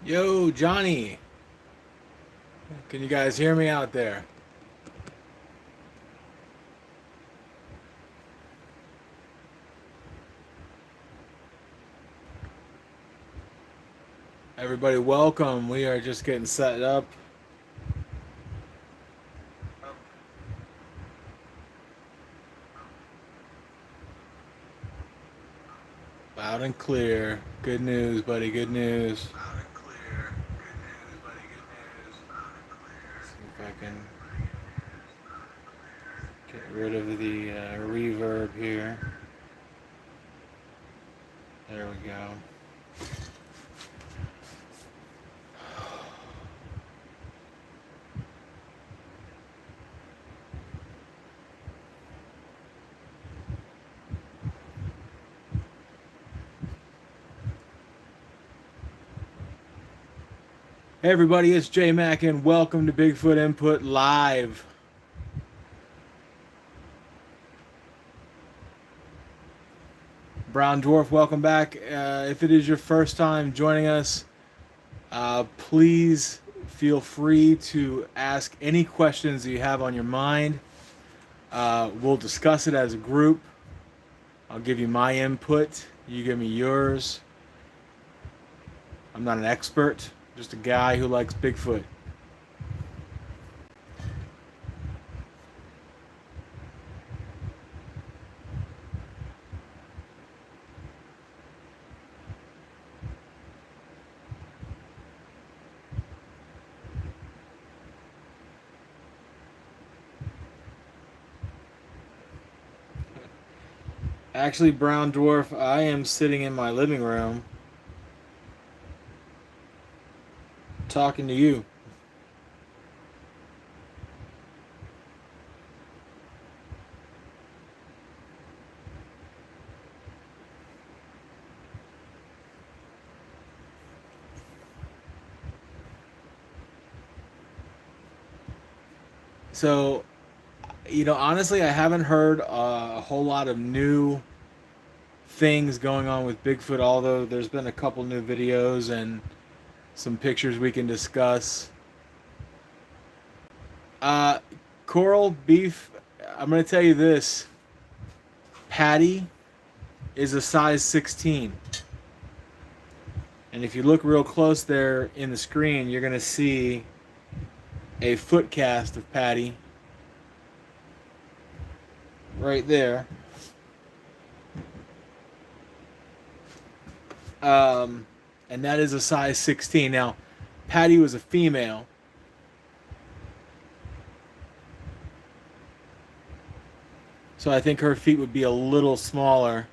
Yo, Johnny, can you guys hear me out there? Everybody, welcome. We are just getting set up. Loud and clear. Good news, buddy. Good news. Loud and clear. Good news, buddy. Good news. Loud and clear. See if I can get rid of the reverb here. There we go. Hey everybody, it's J Mac and welcome to Bigfoot Input Live. Brown Dwarf, welcome back. If it is your first time joining us, please feel free to ask any questions that you have on your mind. We'll discuss it as a group. I'll give you my input. You give me yours. I'm not an expert, just a guy who likes Bigfoot. Actually, Brown Dwarf, I am sitting in my living room talking to you. So, honestly, I haven't heard a whole lot of new things going on with Bigfoot, although there's been a couple new videos and some pictures we can discuss. Uh, Coral Beef, I'm going to tell you this. Patty is a size 16. And if you look real close there in the screen, you're going to see a foot cast of Patty right there. And that is a size 16. Now, Patty was a female. So I think her feet would be a little smaller.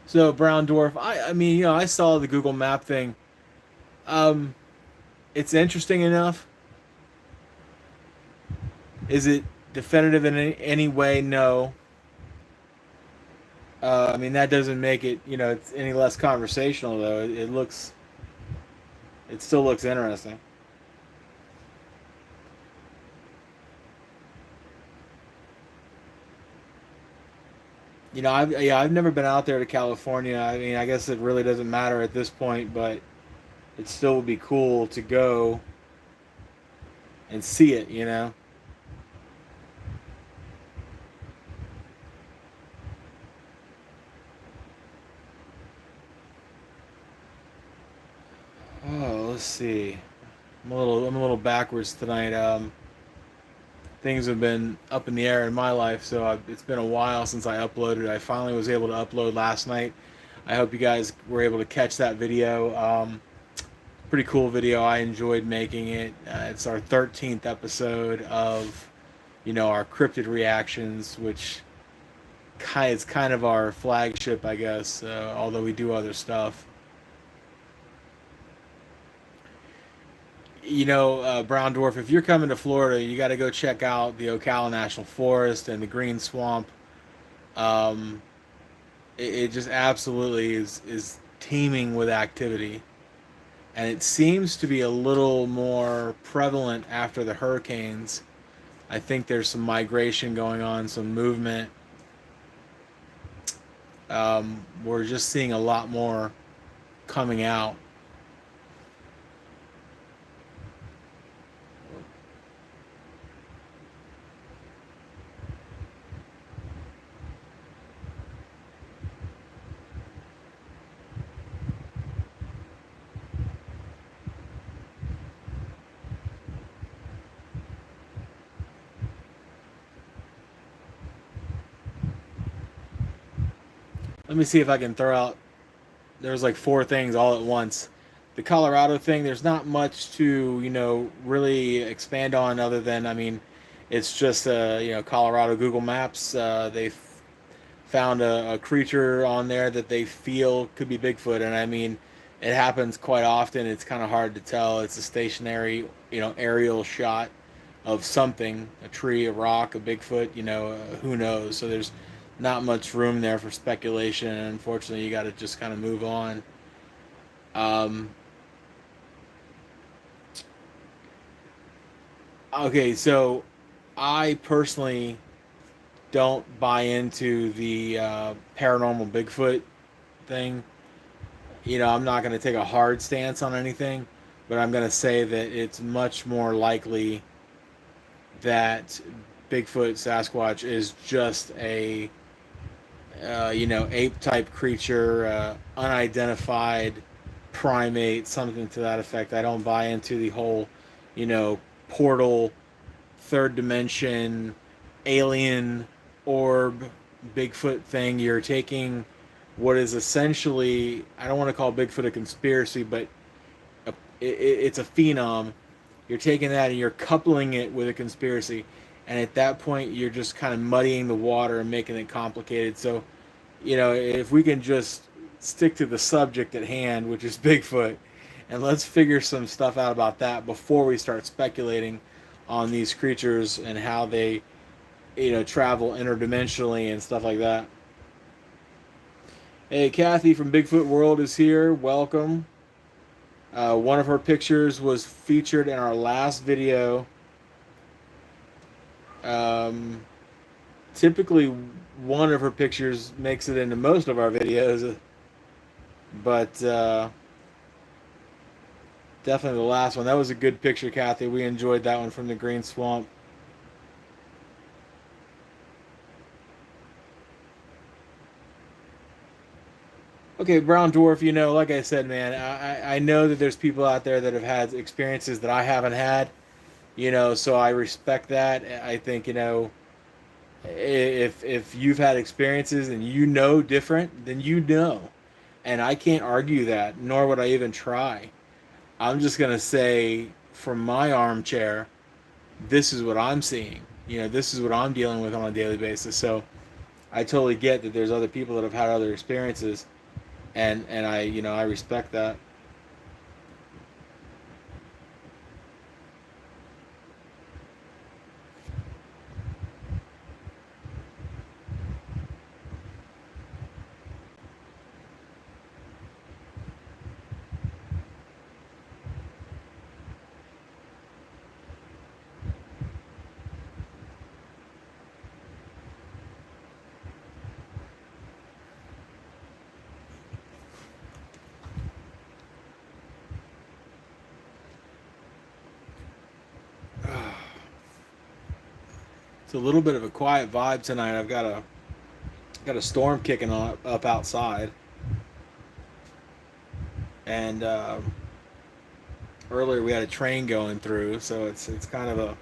So Brown Dwarf, I mean, I saw the Google Map thing. Um, it's interesting enough. Is it definitive in any way? No. I mean, that doesn't make it, it's any less conversational though. It still looks interesting. I've never been out there to California. I mean, I guess it really doesn't matter at this point, but it still would be cool to go and see it. Oh, let's see. I'm a little backwards tonight. Things have been up in the air in my life, so it's been a while since I uploaded. I finally was able to upload last night. I hope you guys were able to catch that video. Pretty cool video. I enjoyed making it. It's our 13th episode of, our cryptid reactions, which is kind of our flagship, I guess. Although we do other stuff. Brown Dwarf, if you're coming to Florida, you got to go check out the Ocala National Forest and the Green Swamp. Um, it just absolutely is teeming with activity, and it seems to be a little more prevalent after the hurricanes. I think there's some migration going on, some movement. We're just seeing a lot more coming out. Let me see if I can throw out. There's like four things all at once. The Colorado thing, there's not much to, really expand on other than, I mean, it's just, Colorado Google Maps. They found a creature on there that they feel could be Bigfoot. And I mean, it happens quite often. It's kind of hard to tell. It's a stationary, aerial shot of something, a tree, a rock, a Bigfoot, who knows. So there's not much room there for speculation. And unfortunately, you got to just kind of move on. Um, okay, so I personally don't buy into the paranormal Bigfoot thing. I'm not going to take a hard stance on anything, but I'm going to say that it's much more likely that Bigfoot Sasquatch is just a ape type creature, unidentified primate, something to that effect. I don't buy into the whole, portal, third dimension, alien orb, Bigfoot thing. You're taking what is essentially, I don't want to call Bigfoot a conspiracy, but it's a phenom. You're taking that and you're coupling it with a conspiracy. And at that point, you're just kind of muddying the water and making it complicated. So, if we can just stick to the subject at hand, which is Bigfoot, and let's figure some stuff out about that before we start speculating on these creatures and how they, travel interdimensionally and stuff like that. Hey, Kathy from Bigfoot World is here. Welcome. One of her pictures was featured in our last video. Typically, one of her pictures makes it into most of our videos, but definitely the last one. That was a good picture, Kathy. We enjoyed that one from the Green Swamp. Okay, Brown Dwarf, like I said, man, I know that there's people out there that have had experiences that I haven't had, so I respect that. I think, if you've had experiences and different, then and I can't argue that, nor would I even try. I'm just gonna say from my armchair, this is what I'm seeing. This is what I'm dealing with on a daily basis. So I totally get that there's other people that have had other experiences, and I respect that. It's a little bit of a quiet vibe tonight. I've got a storm kicking up outside, and earlier we had a train going through, so it's kind of a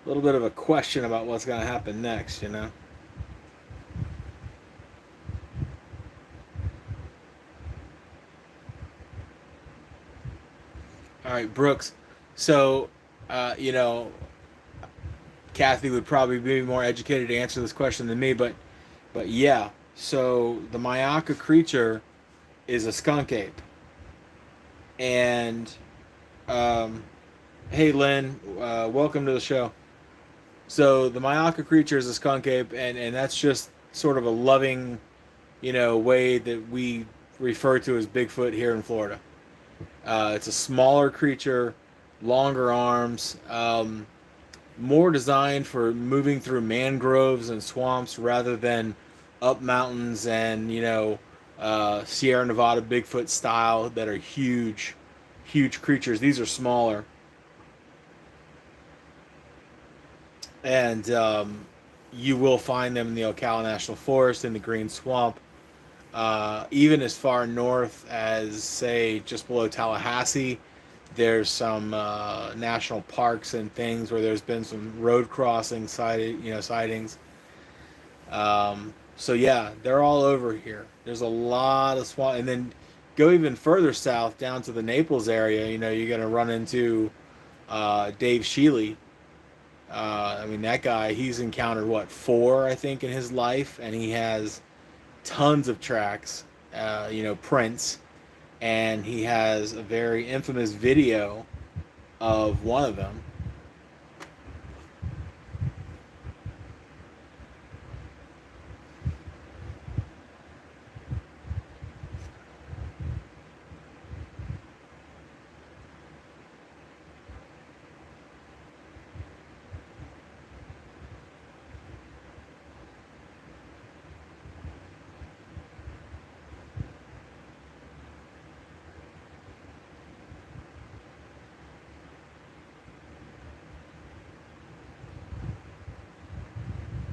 little bit of a question about what's going to happen next. All right, Brooks. So, Kathy would probably be more educated to answer this question than me, but yeah. So the Mayaka creature is a skunk ape, and um, hey, Lynn, welcome to the show. So the Mayaka creature is a skunk ape, and that's just sort of a loving, way that we refer to as Bigfoot here in Florida. It's a smaller creature, longer arms, more designed for moving through mangroves and swamps rather than up mountains and Sierra Nevada Bigfoot style that are huge, huge creatures. These are smaller, and you will find them in the Ocala National Forest in the Green Swamp, even as far north as say just below Tallahassee. There's some national parks and things where there's been some road crossing sightings. So yeah, they're all over here. There's a lot of swamp, and then go even further south down to the Naples area. You're gonna run into Dave Shealy. I mean, that guy, he's encountered what, four, I think, in his life, and he has tons of tracks, prints, and he has a very infamous video of one of them.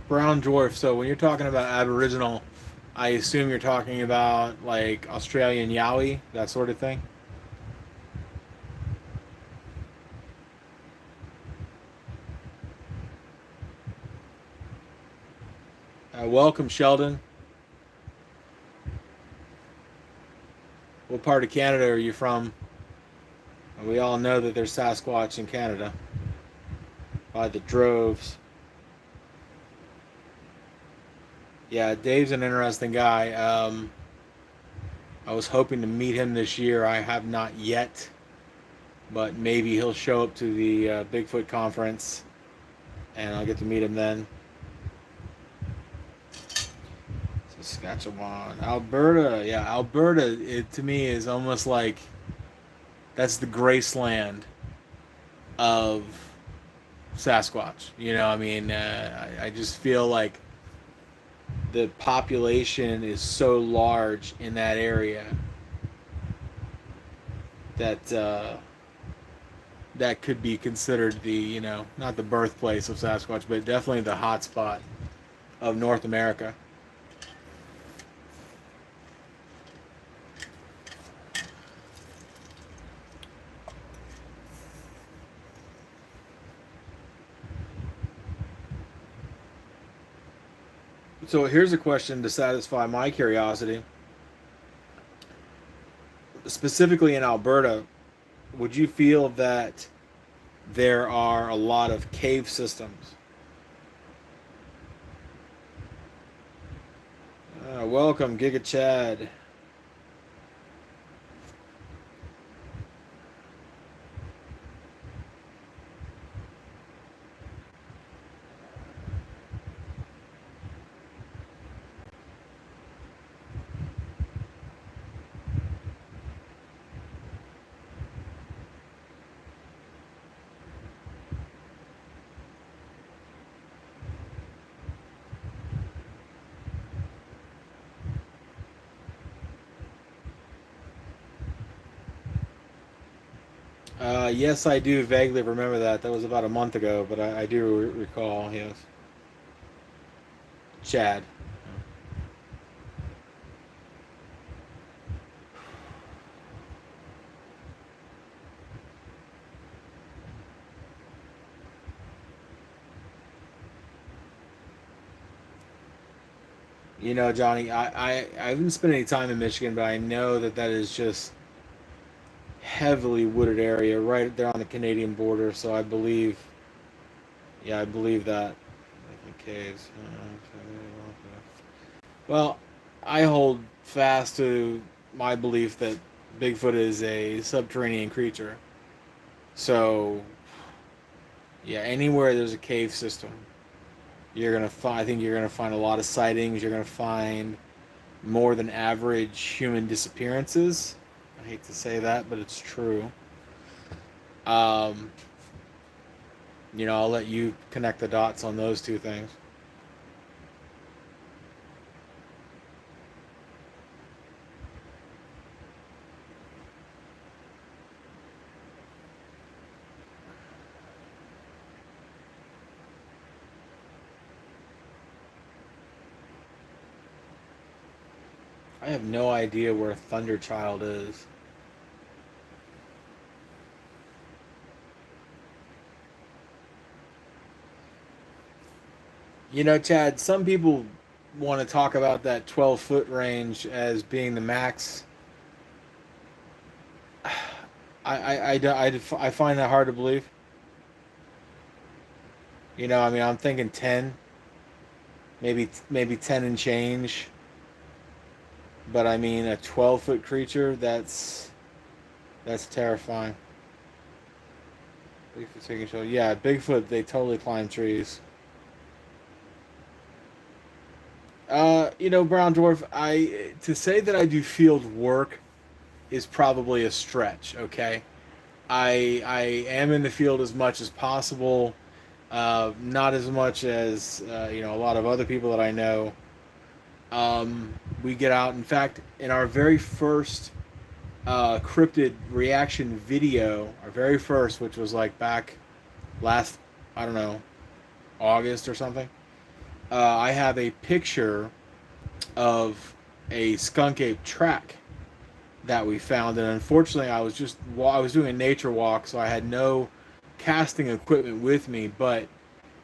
Brown dwarf. So when you're talking about Aboriginal, I assume you're talking about like Australian Yowie, that sort of thing. Welcome, Sheldon. What part of Canada are you from? We all know that there's Sasquatch in Canada by the droves. Yeah, Dave's an interesting guy. I was hoping to meet him this year. I have not yet, but maybe he'll show up to the Bigfoot conference, and I'll get to meet him then. Saskatchewan, Alberta. Yeah, Alberta. It to me is almost like that's the Graceland of Sasquatch. I mean, I just feel like the population is so large in that area that that could be considered the not the birthplace of Sasquatch, but definitely the hotspot of North America. So here's a question to satisfy my curiosity. Specifically in Alberta, would you feel that there are a lot of cave systems? Welcome, Giga Chad. Yes, I do vaguely remember that. That was about a month ago, but I do recall, yes. Chad. Johnny, I haven't spent any time in Michigan, but I know that that is just heavily wooded area right there on the Canadian border. So I believe, yeah, I believe that. Caves. Well, I hold fast to my belief that Bigfoot is a subterranean creature. So, yeah, anywhere there's a cave system, you're gonna find. I think you're gonna find a lot of sightings. You're gonna find more than average human disappearances. I hate to say that, but it's true. Um, I'll let you connect the dots on those two things. I have no idea where Thunderchild is. Chad, some people want to talk about that 12-foot range as being the max. I find that hard to believe. I mean, I'm thinking 10, maybe 10 and change. But I mean, a 12-foot creature, that's terrifying. Bigfoot taking show. Yeah, Bigfoot, they totally climb trees. Brown Dwarf, I to say that I do field work is probably a stretch, okay? I am in the field as much as possible, not as much as a lot of other people that I know. We get out. In fact, in our very first cryptid reaction video, our very first, which was like back last, I don't know, August or something. I have a picture of a skunk ape track that we found, and unfortunately, I was doing a nature walk, so I had no casting equipment with me, but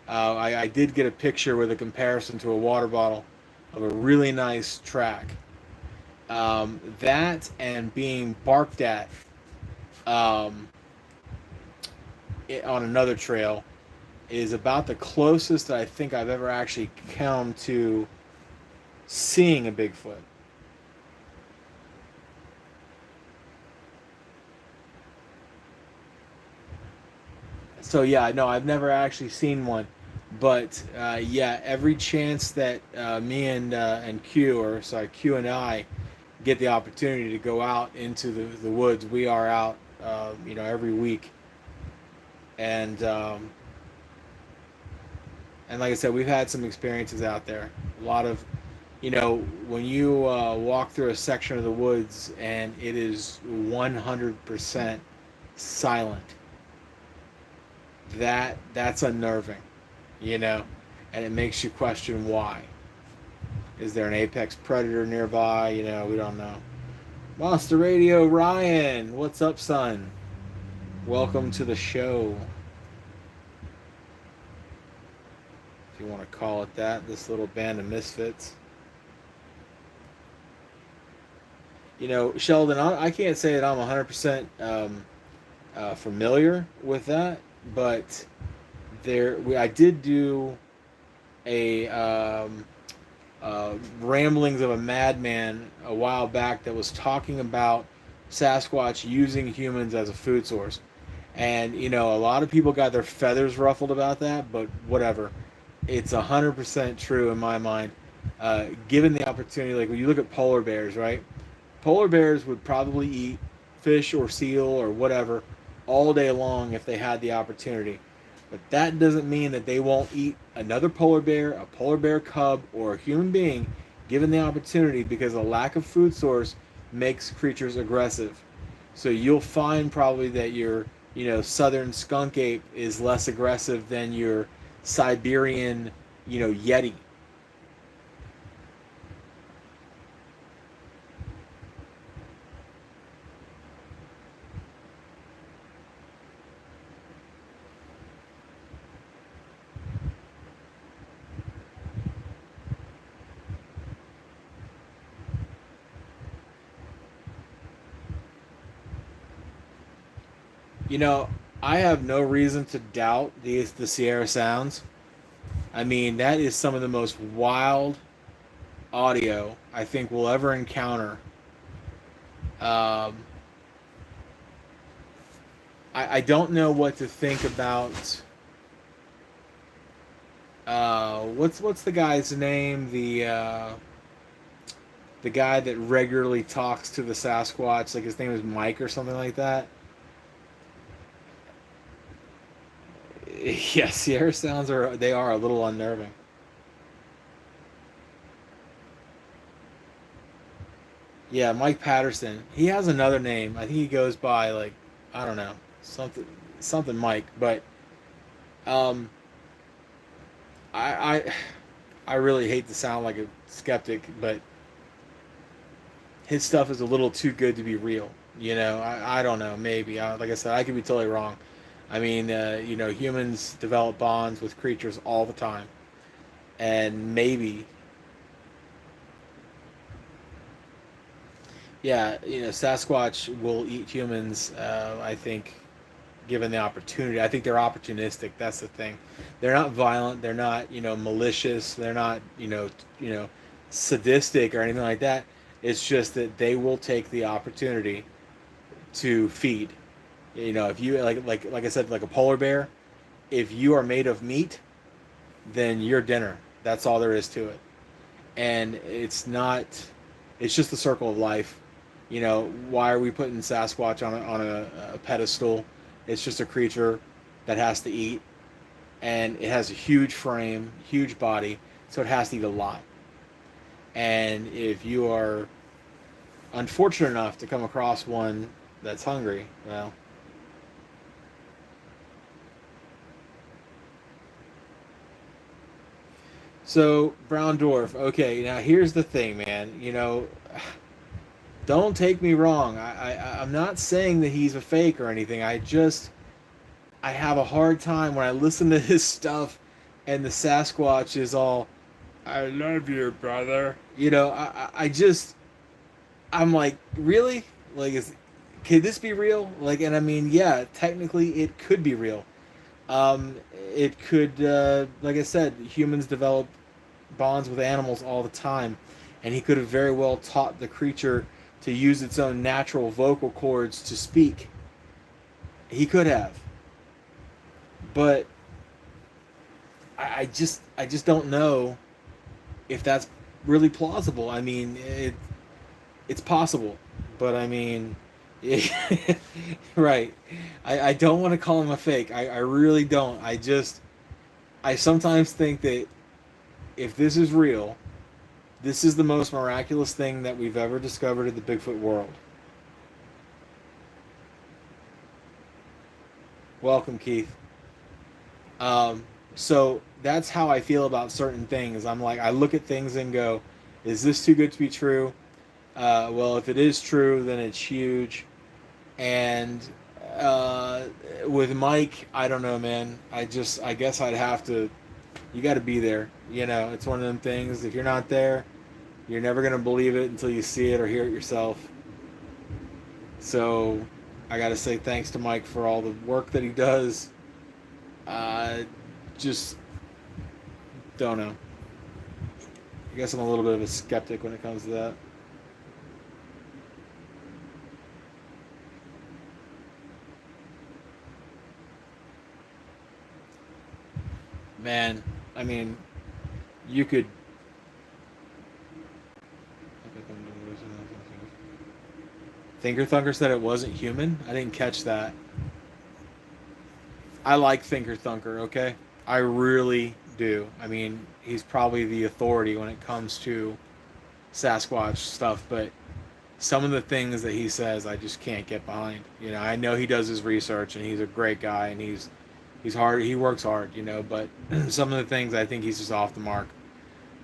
I did get a picture with a comparison to a water bottle of a really nice track. That and being barked at um, on another trail is about the closest that I think I've ever actually come to seeing a Bigfoot. So yeah, no, I've never actually seen one, but yeah, every chance that me and Q, or sorry, Q and I get the opportunity to go out into the woods, we are out, every week, and and like I said, we've had some experiences out there. A lot of, when you walk through a section of the woods and it is 100% silent, that's unnerving, you know, and it makes you question why. Is there an apex predator nearby? We don't know. Monster Radio Ryan, what's up, son? Welcome to the show. If you want to call it that, this little band of misfits. Sheldon, I can't say that I'm 100% familiar with that, but I did do a ramblings of a madman a while back that was talking about Sasquatch using humans as a food source. And a lot of people got their feathers ruffled about that, but whatever. It's 100% true in my mind. Given the opportunity, like when you look at polar bears, right? Polar bears would probably eat fish or seal or whatever all day long if they had the opportunity. But that doesn't mean that they won't eat another polar bear, a polar bear cub, or a human being given the opportunity, because a lack of food source makes creatures aggressive. So you'll find probably that your, southern skunk ape is less aggressive than your Siberian, yeti. You know, I have no reason to doubt the Sierra Sounds. I mean, that is some of the most wild audio I think we'll ever encounter. Um, I don't know what to think about. What's the guy's name? The guy that regularly talks to the Sasquatch, like his name is Mike or something like that. Yeah, Sierra sounds are a little unnerving. Yeah, Mike Patterson. He has another name. I think he goes by like I don't know something something Mike. But um, I I I really hate to sound like a skeptic, but his stuff is a little too good to be real. I don't know. Maybe like I said, I could be totally wrong. I mean, humans develop bonds with creatures all the time, and maybe, yeah, Sasquatch will eat humans. I think, given the opportunity, I think they're opportunistic. That's the thing. They're not violent. They're not, malicious. They're not, sadistic or anything like that. It's just that they will take the opportunity to feed. If you like I said, like a polar bear, if you are made of meat, then you're dinner. That's all there is to it. And it's not. It's just the circle of life. Why are we putting Sasquatch on a pedestal? It's just a creature that has to eat, and it has a huge frame, huge body, so it has to eat a lot. And if you are unfortunate enough to come across one that's hungry, well, so brown dwarf. Okay, now here's the thing, man. Don't take me wrong. I'm not saying that he's a fake or anything. I have a hard time when I listen to his stuff, and the Sasquatch is all, "I love you, brother." I just I'm like, really? Like, could this be real? Like, and I mean, yeah, technically it could be real. It could, like I said, humans develop bonds with animals all the time, and he could have very well taught the creature to use its own natural vocal cords to speak. He could have, but I just don't know if that's really plausible. I mean, it's possible, but I mean, right. I don't want to call him a fake. I really don't. I sometimes think that if this is real, this is the most miraculous thing that we've ever discovered in the Bigfoot world. Welcome, Keith. So that's how I feel about certain things. I'm like, I look at things and go, is this too good to be true? Well, if it is true, then it's huge. And uh, with Mike, I don't know, man. I guess I'd have to. You got to be there. It's one of them things. If you're not there, you're never gonna believe it until you see it or hear it yourself. So, I got to say thanks to Mike for all the work that he does. Uh, just don't know. I guess I'm a little bit of a skeptic when it comes to that. Man, I mean, you could. Thinker Thunker said it wasn't human. I didn't catch that. I like Thinker Thunker. Okay, I really do. I mean, he's probably the authority when it comes to Sasquatch stuff, but some of the things that he says, I just can't get behind. I know he does his research and he's a great guy and he's hard. He works hard. But some of the things I think he's just off the mark.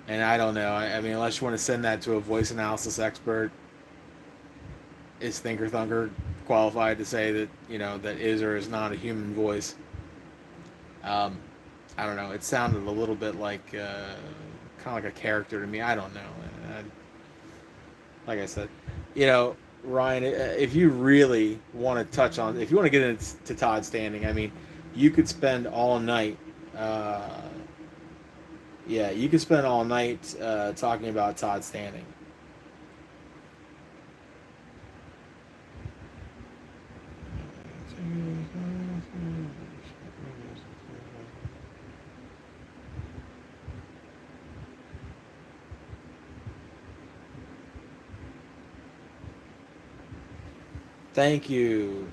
And I don't know. I mean, unless you want to send that to a voice analysis expert, is Thinker Thunker qualified to say that that is or is not a human voice? Um, I don't know. It sounded a little bit like kind of like a character to me. I don't know. Like I said, Ryan, if you really want to touch on, if you want to get into Todd Standing, I mean, you could spend all night. Uh, yeah, you could spend all night talking about Todd Standing. Thank you,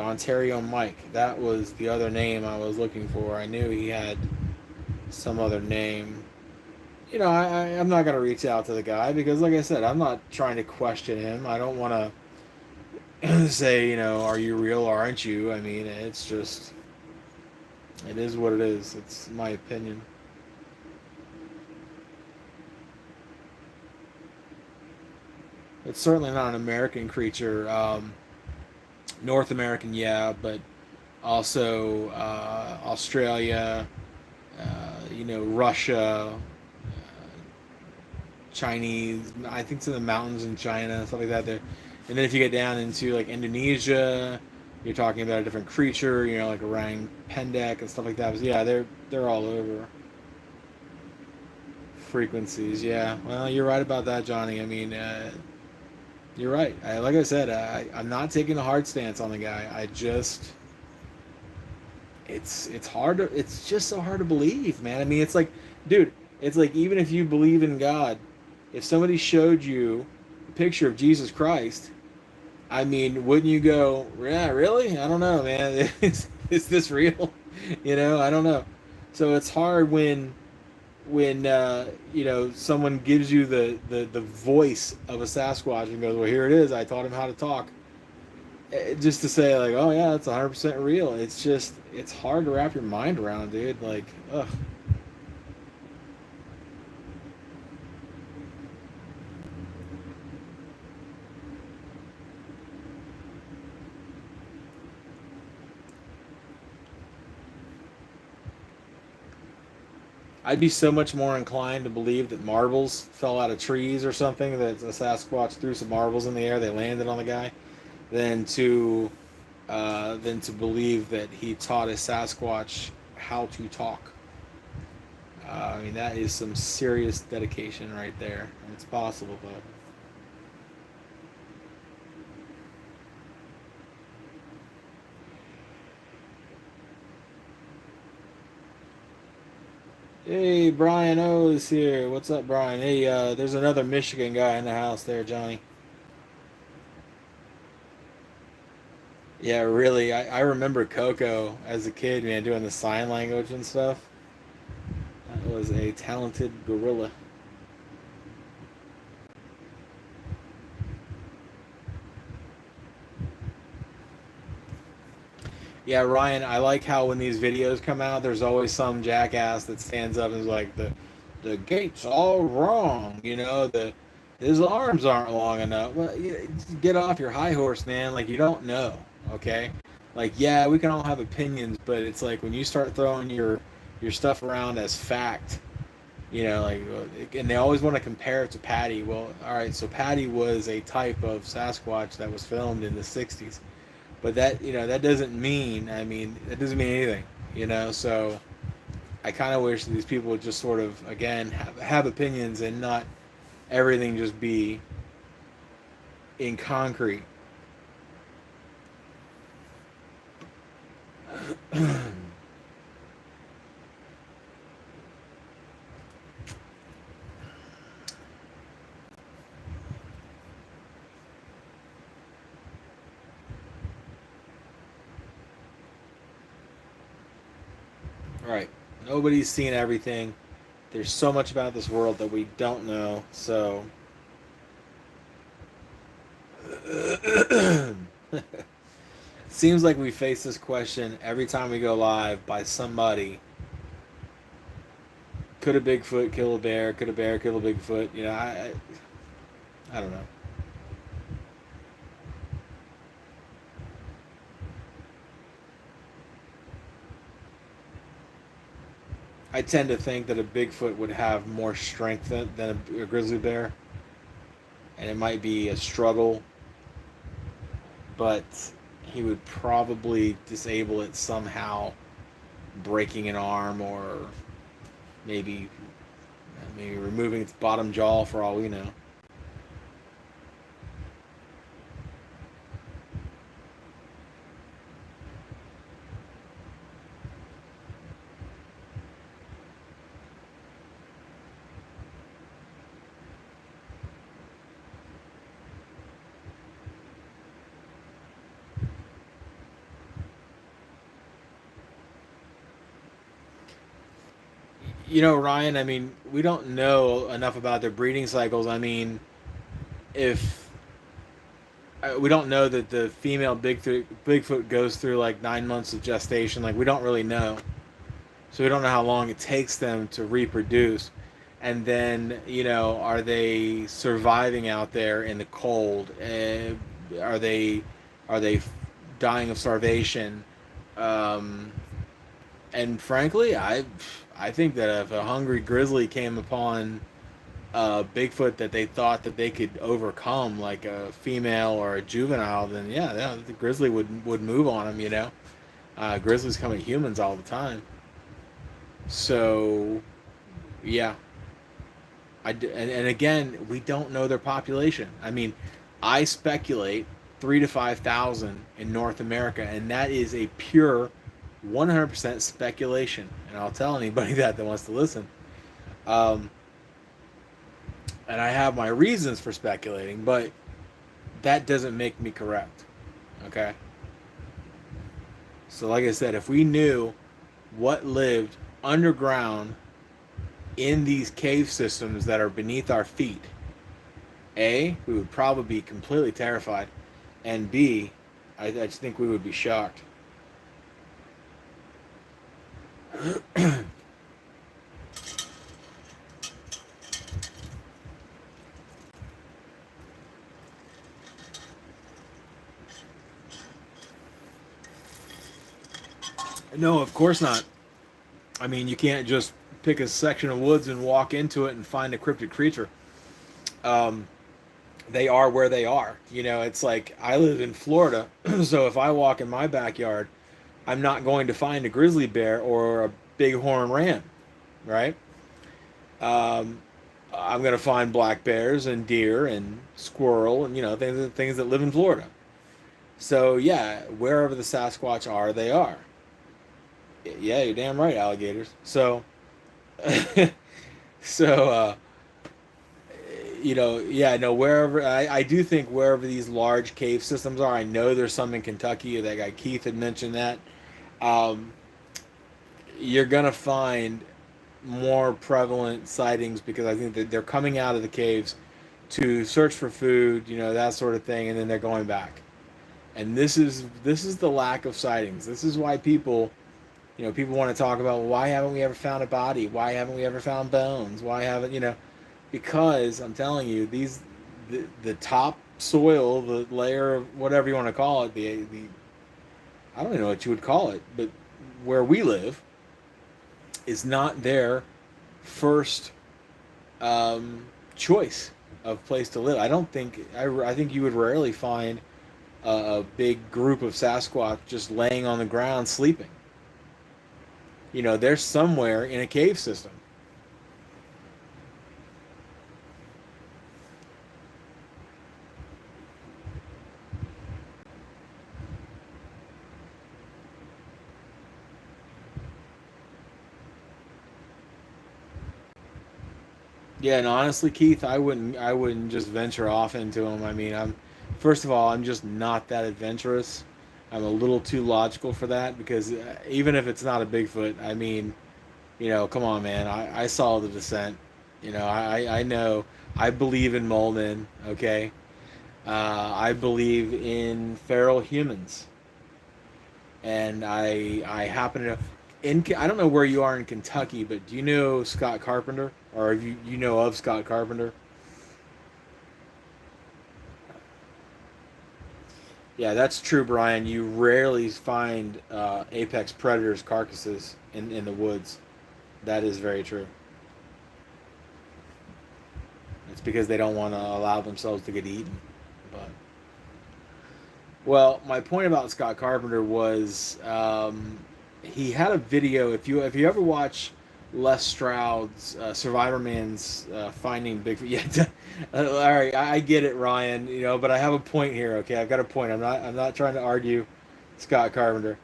Ontario Mike. That was the other name I was looking for. I knew he had some other name. You know, I'm not gonna reach out to the guy because, like I said, I'm not trying to question him. I don't want to say, you know, are you real or aren't you? I mean, it's just, it is what it is. It's my opinion. It's certainly not an American creature. North American, yeah, but also Australia, you know, Russia, Chinese. I think it's in the mountains in China, stuff like that. There, and then if you get down into like Indonesia, you're talking about a different creature. You know, like orang pendek and stuff like that. But yeah, they're all over. Frequencies, yeah. Well, you're right about that, Johnny. I mean, you're right. Like I said, I'm not taking a hard stance on the guy. I just, it's hard to, it's just so hard to believe, man. I mean, it's like, dude, it's like even if you believe in God, if somebody showed you a picture of Jesus Christ, I mean, wouldn't you go, yeah, really? I don't know, man. Is this real? You know, I don't know. So it's hard when you know, someone gives you the voice of a Sasquatch and goes, well, here it is. I taught him how to talk. Just to say like, oh yeah, that's 100% real. It's just, it's hard to wrap your mind around, dude. Like, ugh. I'd be so much more inclined to believe that marbles fell out of trees or something, that a Sasquatch threw some marbles in the air, they landed on the guy, than to believe that he taught a Sasquatch how to talk. I mean, that is some serious dedication right there. It's possible, but hey, Brian O is here. What's up, Brian? Hey, there's another Michigan guy in the house there, Johnny. Yeah, really. I remember Coco as a kid, man, doing the sign language and stuff. That was a talented gorilla. Yeah, Ryan, I like how when these videos come out, there's always some jackass that stands up and is like, the gate's all wrong, you know, his arms aren't long enough. Well, get off your high horse, man. Like, you don't know, okay? Like, yeah, we can all have opinions, but it's like when you start throwing your stuff around as fact, you know, like, and they always want to compare it to Patty. Well, all right, so Patty was a type of Sasquatch that was filmed in the '60s, but that, you know, that doesn't mean, I mean, that doesn't mean anything, you know. So I kind of wish that these people would just sort of, again, have opinions and not everything just be in concrete. Right, nobody's seen everything. There's so much about this world that we don't know. So seems like we face this question every time we go live by somebody. Could a Bigfoot kill a bear? Could a bear kill a Bigfoot? You know, I don't know. I tend to think that a Bigfoot would have more strength than a grizzly bear, and it might be a struggle, but he would probably disable it somehow, breaking an arm or maybe maybe removing its bottom jaw for all we know. Ryan, I mean, we don't know enough about their breeding cycles. I mean, if we don't know that the female Bigfoot goes through like 9 months of gestation, like we don't really know. So we don't know how long it takes them to reproduce. And then, are they surviving out there in the cold? Are they dying of starvation? Um, and frankly, I think that if a hungry grizzly came upon Bigfoot that they thought that they could overcome, like a female or a juvenile, then yeah, the grizzly would move on them. Grizzlies come at humans all the time. So yeah, and again, we don't know their population. I mean, I speculate 3 to 5 thousand in North America, and that is a pure 100% speculation. And I'll tell anybody that wants to listen. Um, and I have my reasons for speculating, but that doesn't make me correct. Okay? So, like I said, if we knew what lived underground in these cave systems that are beneath our feet, A, we would probably be completely terrified, and B, I just think we would be shocked. No, of course not. I mean, you can't just pick a section of woods and walk into it and find a cryptid creature. Um, they are where they are. It's like I live in Florida, so if I walk in my backyard, I'm not going to find a grizzly bear or a bighorn ram, right? Um, I'm going to find black bears and deer and squirrel and things that live in Florida. So yeah, wherever the Sasquatch are, they are. Yeah, you're damn right, alligators. So, so yeah, no, wherever I do think wherever these large cave systems are, I know there's some in Kentucky. That guy Keith had mentioned that. Um, you're gonna find more prevalent sightings because I think that they're coming out of the caves to search for food, that sort of thing, and then they're going back. And this is the lack of sightings. This is why people want to talk about, well, why haven't we ever found a body? Why haven't we ever found bones? Why haven't because I'm telling you, the top soil, the layer of whatever you want to call it, the I don't even know what you would call it, but where we live is not their first choice of place to live. I think you would rarely find a big group of Sasquatch just laying on the ground sleeping. They're somewhere in a cave system. Yeah, and honestly, Keith, I wouldn't just venture off into them. I mean, first of all, I'm just not that adventurous. I'm a little too logical for that because even if it's not a Bigfoot, I mean, come on, man. I saw the descent. I know. I believe in Molden. Okay. I believe in feral humans, and I happen to know. I don't know where you are in Kentucky, but do you know Scott Carpenter, or you know of Scott Carpenter? Yeah, that's true, Brian. You rarely find apex predators' carcasses in the woods. That is very true. It's because they don't want to allow themselves to get eaten. But well, my point about Scott Carpenter was he had a video. If you ever watch Les Stroud's Survivor Man's Finding Bigfoot, yeah, all right, I get it, Ryan. But I have a point here. Okay, I've got a point. I'm not trying to argue Scott Carpenter.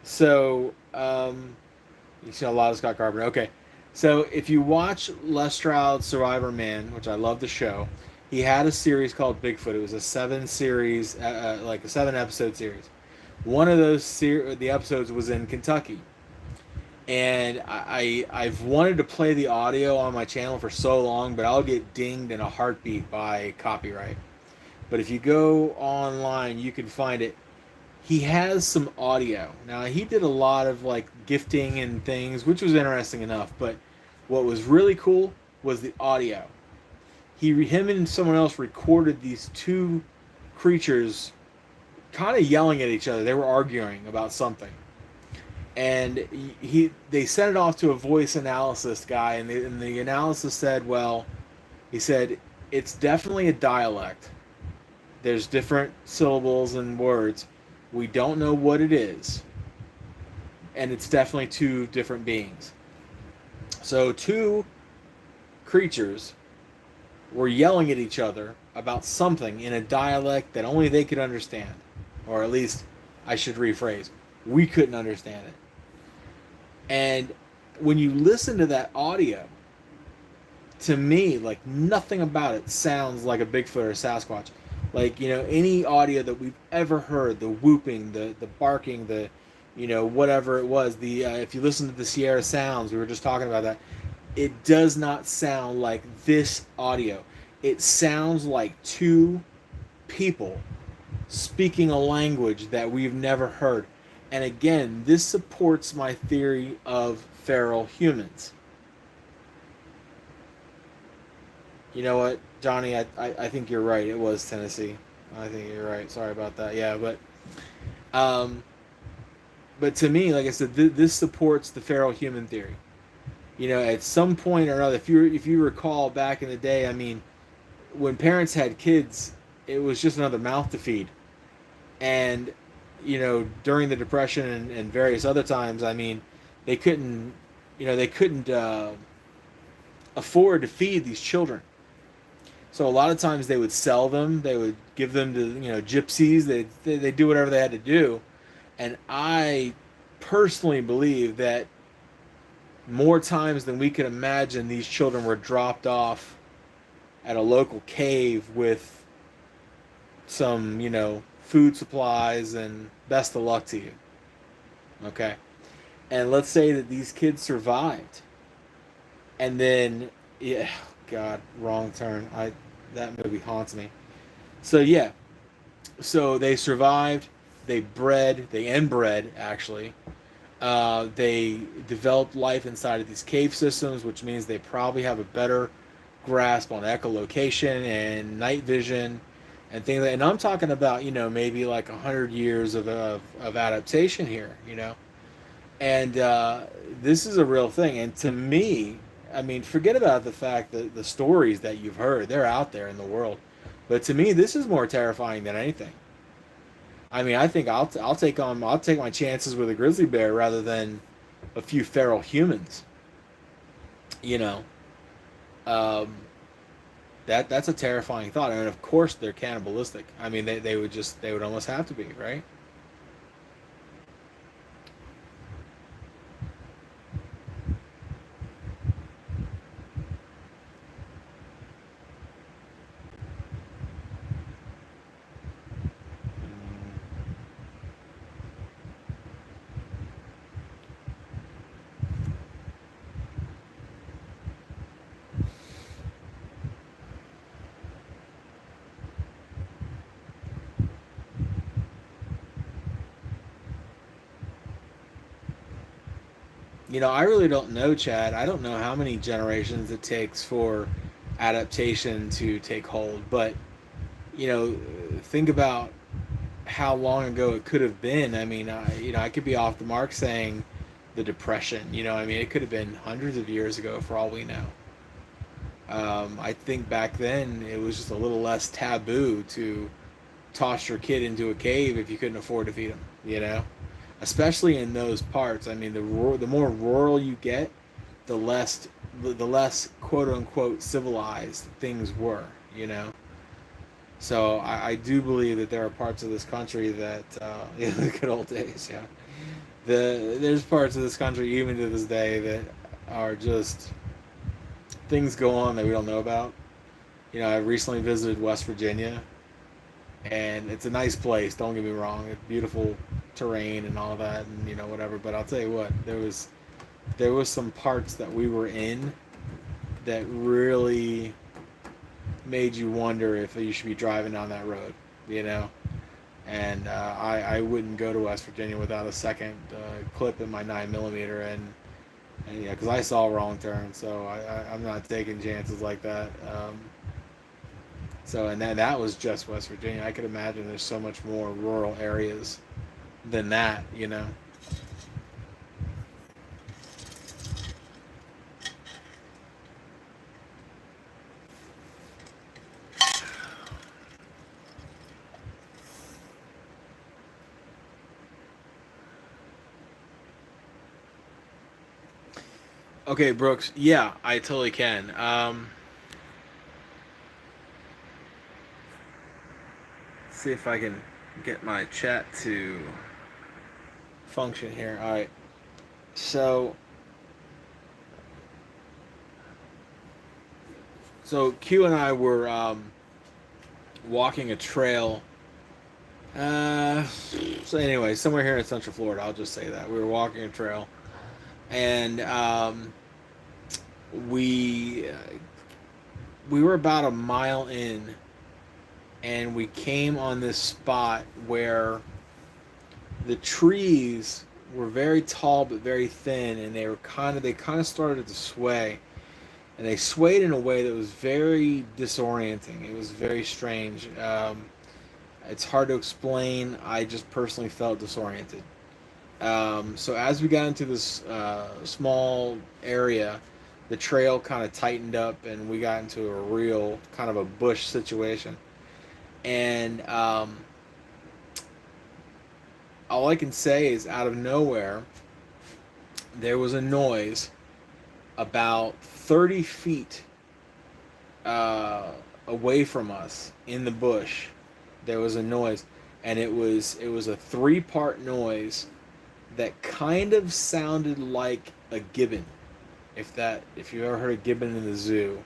So you see a lot of Scott Carpenter. Okay, so if you watch Les Stroud's Survivor Man, which I love the show, he had a series called Bigfoot. It was a 7 series, like a 7 episode series. One of those the episodes was in Kentucky, And I've wanted to play the audio on my channel for so long, but I'll get dinged in a heartbeat by copyright. But if you go online, you can find it. He has some audio. Now, he did a lot of like gifting and things, which was interesting enough, but what was really cool was the audio. Him and someone else recorded these two creatures kind of yelling at each other. They were arguing about something, and they sent it off to a voice analysis guy, and the analysis said, well, he said it's definitely a dialect. There's different syllables and words. We don't know what it is, and it's definitely two different beings. So two creatures were yelling at each other about something in a dialect that only they could understand, or at least I should rephrase, we couldn't understand it. And when you listen to that audio, to me, like nothing about it sounds like a Bigfoot or a Sasquatch. Like, any audio that we've ever heard, the whooping, the barking, the, whatever it was, the if you listen to the Sierra Sounds, we were just talking about that, it does not sound like this audio. It sounds like two people speaking a language that we've never heard. And again, this supports my theory of feral humans. You know what, Johnny? I think you're right. It was Tennessee. I think you're right. Sorry about that. Yeah, um, but to me, like I said, this supports the feral human theory. At some point or another, if you recall back in the day, I mean, when parents had kids, it was just another mouth to feed. And during the Depression and various other times, I mean, they couldn't, they couldn't afford to feed these children. So a lot of times they would sell them. They would give them to gypsies. They do whatever they had to do. And I personally believe that more times than we could imagine, these children were dropped off at a local cave with some food supplies and best of luck to you. Okay, and let's say that these kids survived, and then yeah, God, wrong turn. That movie haunts me. So yeah, so they survived. They inbred actually. They developed life inside of these cave systems, which means they probably have a better grasp on echolocation and night vision and things. And I'm talking about maybe like 100 years of adaptation here. And this is a real thing. And to me, I mean, forget about the fact that the stories that you've heard, they're out there in the world. But to me, this is more terrifying than anything. I mean, I think I'll take my chances with a grizzly bear rather than a few feral humans. You know, um, that's a terrifying thought, and of course they're cannibalistic. I mean, they would almost have to be, right? I really don't know, Chad. I don't know how many generations it takes for adaptation to take hold, but you know, think about how long ago it could have been. I mean, I could be off the mark saying the Depression. I mean, it could have been hundreds of years ago for all we know. I think back then it was just a little less taboo to toss your kid into a cave if you couldn't afford to feed him. Especially in those parts. I mean, the more rural you get, the less the less quote unquote civilized things were. So I do believe that there are parts of this country that in the good old days, yeah. There's parts of this country even to this day that are just things go on that we don't know about. I recently visited West Virginia, and it's a nice place. Don't get me wrong; it's beautiful terrain and all that, and whatever. But I'll tell you what, there was some parts that we were in that really made you wonder if you should be driving down that road, you know. And I wouldn't go to West Virginia without a second clip in my 9 millimeter, and yeah, because I saw wrong turns, so I'm not taking chances like that. So and that was just West Virginia. I could imagine there's so much more rural areas than that, you know. Okay, Brooks. Yeah, I totally can. See if I can get my chat to function here. All right. So, Q and I were walking a trail. So anyway, somewhere here in Central Florida, I'll just say that we were walking a trail, and we we were about a mile in, and we came on this spot where the trees were very tall but very thin, and they kind of started to sway, and they swayed in a way that was very disorienting. It was very strange. It's hard to explain. I just personally felt disoriented. So as we got into this small area, the trail kind of tightened up, and we got into a real kind of a bush situation. And all I can say is, out of nowhere, there was a noise about 30 feet away from us in the bush. There was a noise, and it was a three-part noise that kind of sounded like a gibbon. If you ever heard a gibbon in the zoo,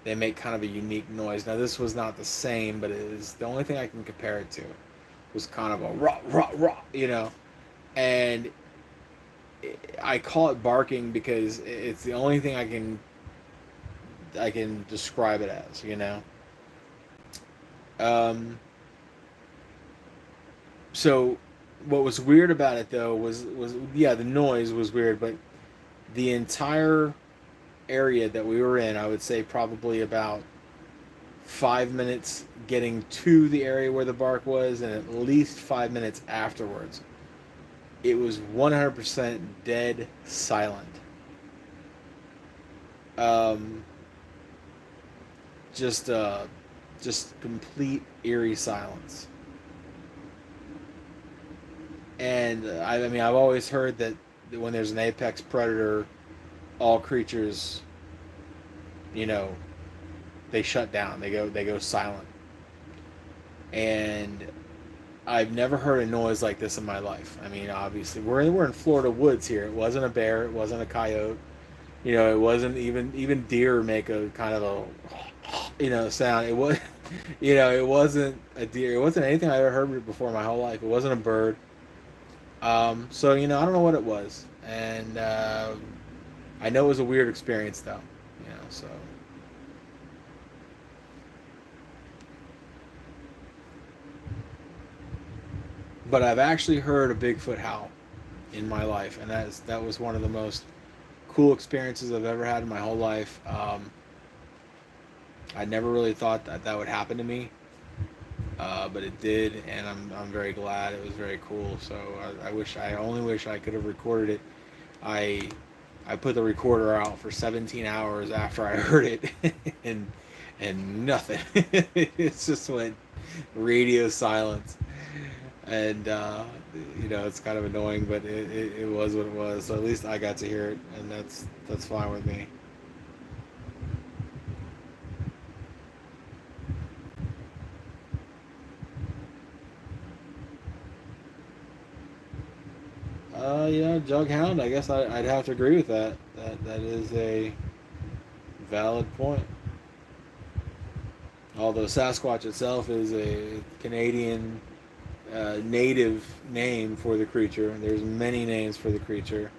they make kind of a unique noise. Now this was not the same, but it is the only thing I can compare it to. It was kind of a rah rah rah, you know, and I call it barking because it's the only thing I can describe it as, you know. Um, so what was weird about it though was yeah, the noise was weird, but the entire area that we were in, I would say probably about 5 minutes getting to the area where the bark was, and at least 5 minutes afterwards, it was 100% dead silent. Um, just just complete eerie silence. And I mean, I've always heard that when there's an apex predator, all creatures, you know, they shut down. They go silent. And I've never heard a noise like this in my life. I mean, obviously, we're in Florida woods here. It wasn't a bear. It wasn't a coyote. You know, it wasn't even deer make a kind of a sound. It was, it wasn't a deer. It wasn't anything I ever heard before in my whole life. It wasn't a bird. So I don't know what it was, and I know it was a weird experience though. So. But I've actually heard a Bigfoot howl in my life, and that was one of the most cool experiences I've ever had in my whole life. I never really thought that would happen to me, but it did, and I'm very glad. It was very cool. So I only wish I could have recorded it. I I put the recorder out for 17 hours after I heard it, and nothing. It's just went radio silence, and it's kind of annoying, but it was what it was. So at least I got to hear it, and that's fine with me. Jughound. I guess I'd have to agree with that. That is a valid point. Although Sasquatch itself is a Canadian native name for the creature. There's many names for the creature.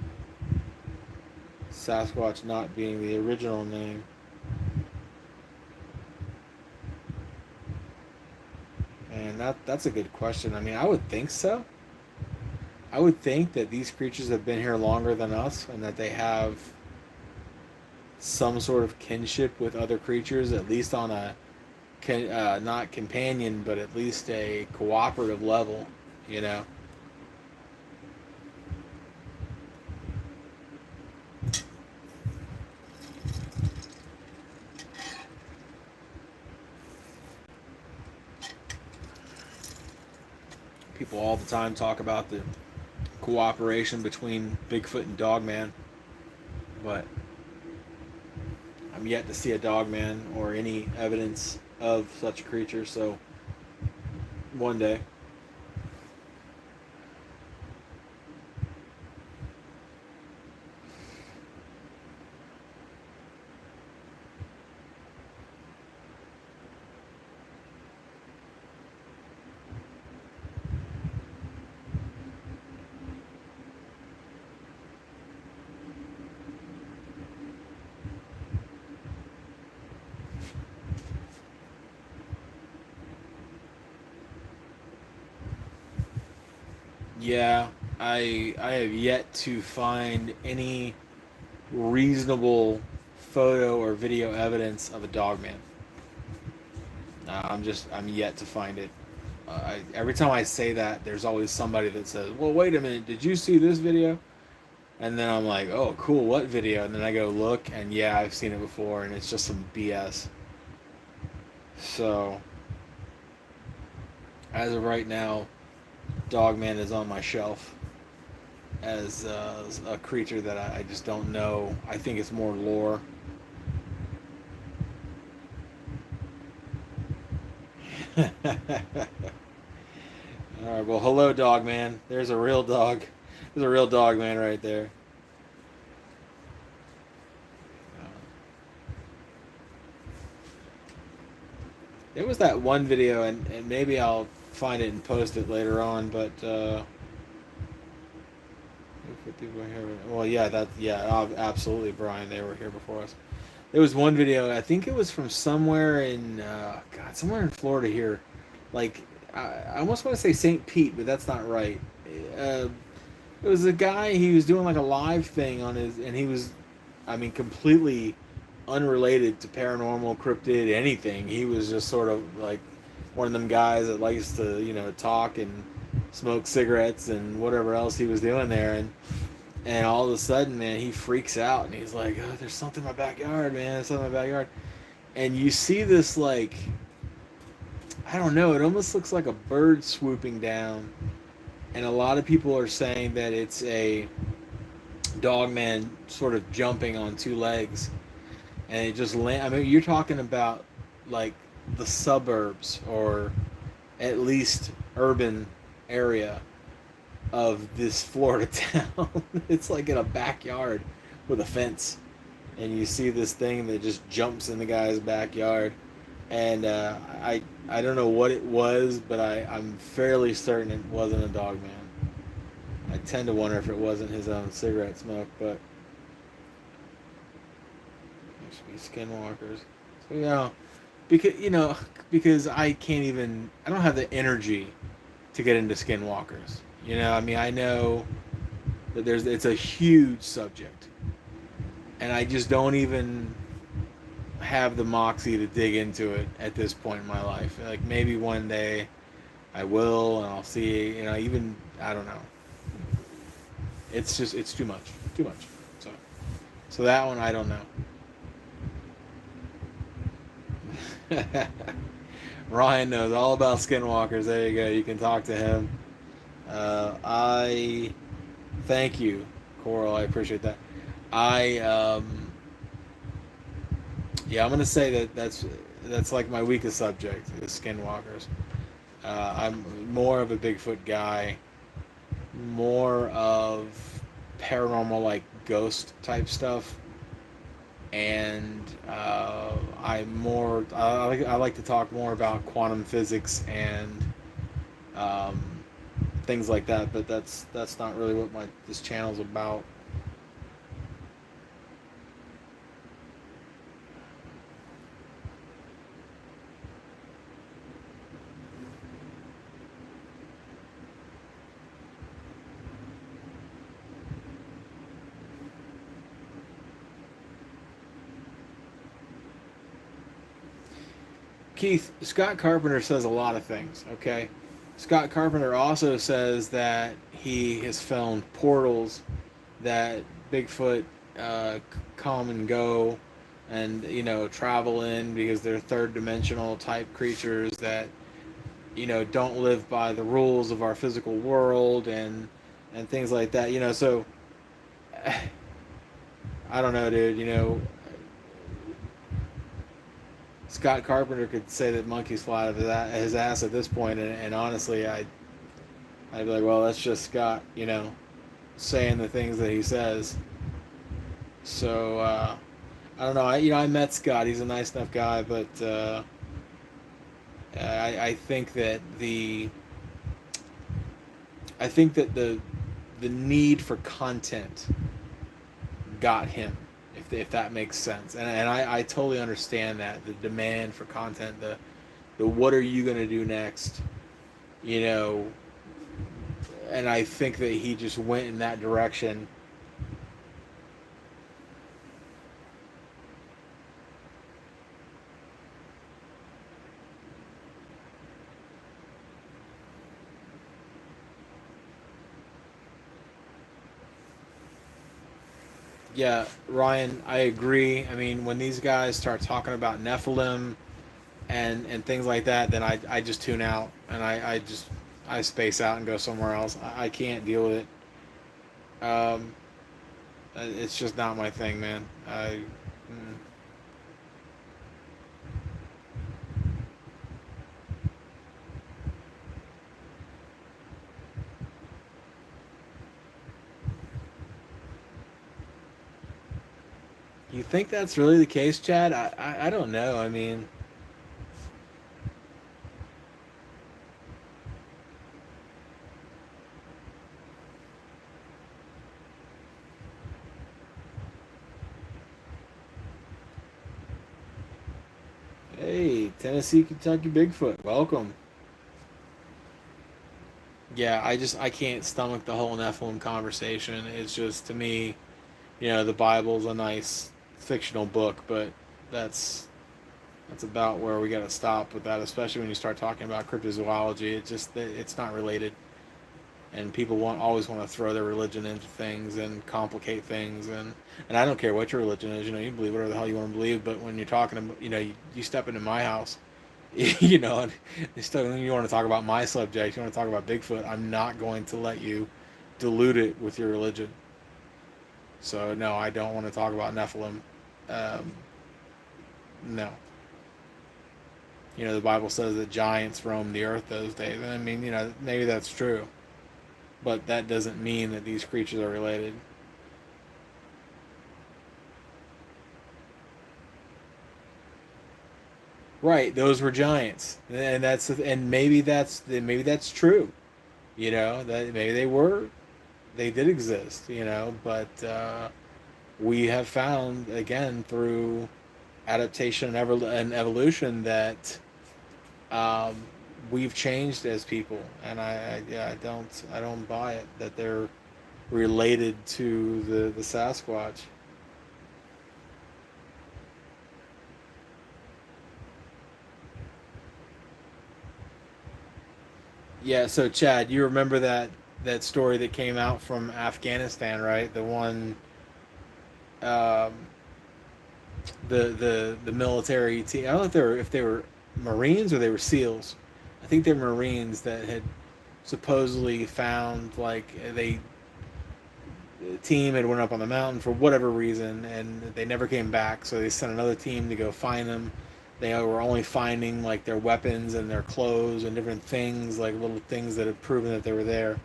Sasquatch not being the original name. And that's a good question. I mean, I would think so. I would think that these creatures have been here longer than us and that they have some sort of kinship with other creatures, at least on a not companion, but at least a cooperative level, you know. People all the time talk about the cooperation between Bigfoot and Dogman, but I'm yet to see a Dogman or any evidence of such a creature, so one day. Yeah, I have yet to find any reasonable photo or video evidence of a Dogman. I'm yet to find it. Every time I say that, there's always somebody that says, "Well, wait a minute, did you see this video?" And then I'm like, "Oh, cool, what video?" And then I go look, and yeah, I've seen it before, and it's just some BS. So, as of right now, Dogman is on my shelf as a creature that I just don't know. I think it's more lore. All right, well, hello, Dogman. There's a real dog. There's a real Dogman right there. There was that one video, and maybe I'll find it and post it later on, but well, yeah, absolutely, Brian. They were here before us. There was one video. I think it was from somewhere in somewhere in Florida here. Like I almost want to say St. Pete, but that's not right. Uh, it was a guy. He was doing like a live thing on his, and he was, I mean, completely unrelated to paranormal, cryptid, anything. He was just sort of like one of them guys that likes to, talk and smoke cigarettes and whatever else he was doing there, and all of a sudden, man, he freaks out and he's like, "Oh, there's something in my backyard, man. There's something in my backyard." And you see this, like, I don't know, it almost looks like a bird swooping down. And a lot of people are saying that it's a Dogman sort of jumping on two legs. And it just land. I mean, you're talking about like the suburbs or at least urban area of this Florida town. It's like in a backyard with a fence, and you see this thing that just jumps in the guy's backyard. And I don't know what it was, but I'm fairly certain it wasn't a Dogman. I tend to wonder if it wasn't his own cigarette smoke, but it should be Skinwalkers. So because I can't even, I don't have the energy to get into Skinwalkers. I mean, I know that it's a huge subject, and I just don't even have the moxie to dig into it at this point in my life. Like maybe one day I will, and I'll see. Even I don't know. It's too much, too much. So that one I don't know. Ryan knows all about Skinwalkers. There you go. You can talk to him. I thank you, Coral. I appreciate that. Yeah, I'm gonna say that's like my weakest subject is Skinwalkers. I'm more of a Bigfoot guy, more of paranormal, like ghost type stuff, and I like to talk more about quantum physics and um, things like that. But that's not really what this channel's about. Keith, Scott Carpenter says a lot of things, okay? Scott Carpenter also says that he has found portals that Bigfoot come and go and, travel in because they're third dimensional type creatures that, don't live by the rules of our physical world and things like that. So I don't know, dude. Scott Carpenter could say that monkeys fly out of his ass at this point, and honestly, I'd be like, well, that's just Scott, saying the things that he says. So I don't know. I met Scott. He's a nice enough guy, but I think that the need for content got him, if that makes sense. And I totally understand that, the demand for content, the what are you gonna do next, you know. And I think that he just went in that direction. Yeah, Ryan, I agree. I mean, when these guys start talking about Nephilim and things like that, then I just tune out, and I space out and go somewhere else. I can't deal with it. It's just not my thing, man. You think that's really the case, Chad? I don't know. I mean, hey, Tennessee, Kentucky Bigfoot, welcome. Yeah, I can't stomach the whole Nephilim conversation. It's just, to me, the Bible's a nice fictional book, but that's that's about where we got to stop with that. Especially when you start talking about cryptozoology, it's not related, and people always want to throw their religion into things and complicate things, and I don't care what your religion is. You believe whatever the hell you want to believe, but when you're talking about, you step into my house, and you want to talk about my subject, you want to talk about Bigfoot, I'm not going to let you dilute it with your religion. So no, I don't want to talk about Nephilim. Um, no. The Bible says that giants roamed the earth those days. And I mean, maybe that's true, but that doesn't mean that these creatures are related. Right, those were giants, and maybe that's true. That maybe they did exist. But we have found, again, through adaptation and evolution, that um, we've changed as people, and I don't buy it that they're related to the Sasquatch. Yeah, so Chad, you remember that story that came out from Afghanistan, right? The one, um, the military team. I don't know if they were Marines or they were SEALs. I think they're Marines that had supposedly found, like, the team had went up on the mountain for whatever reason, and they never came back. So they sent another team to go find them. They were only finding, like, their weapons and their clothes and different things, like little things that had proven that they were there.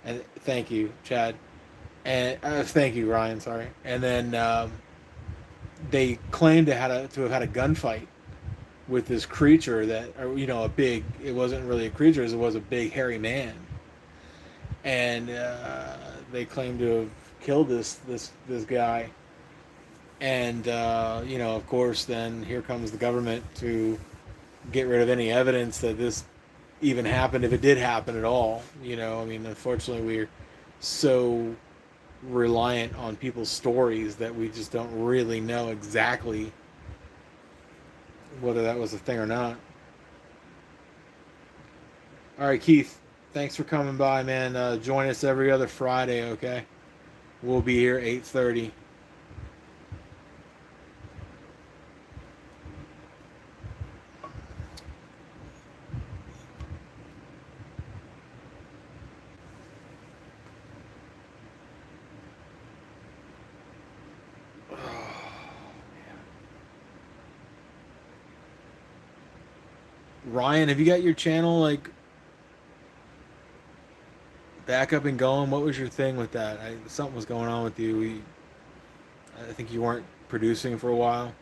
And thank you, Chad. And thank you, Ryan. Sorry. And then they claimed to have had a gunfight with this creature that, or, a big. It wasn't really a creature; it was a big hairy man, and they claimed to have killed this guy. And of course, then here comes the government to get rid of any evidence that this even happened, if it did happen at all. I mean, unfortunately, we're so reliant on people's stories that we just don't really know exactly whether that was a thing or not. All right, Keith, thanks for coming by, man. Join us every other Friday, okay? We'll be here 8:30. Ryan, have you got your channel like back up and going? What was your thing with that? Something was going on with you. I think you weren't producing for a while.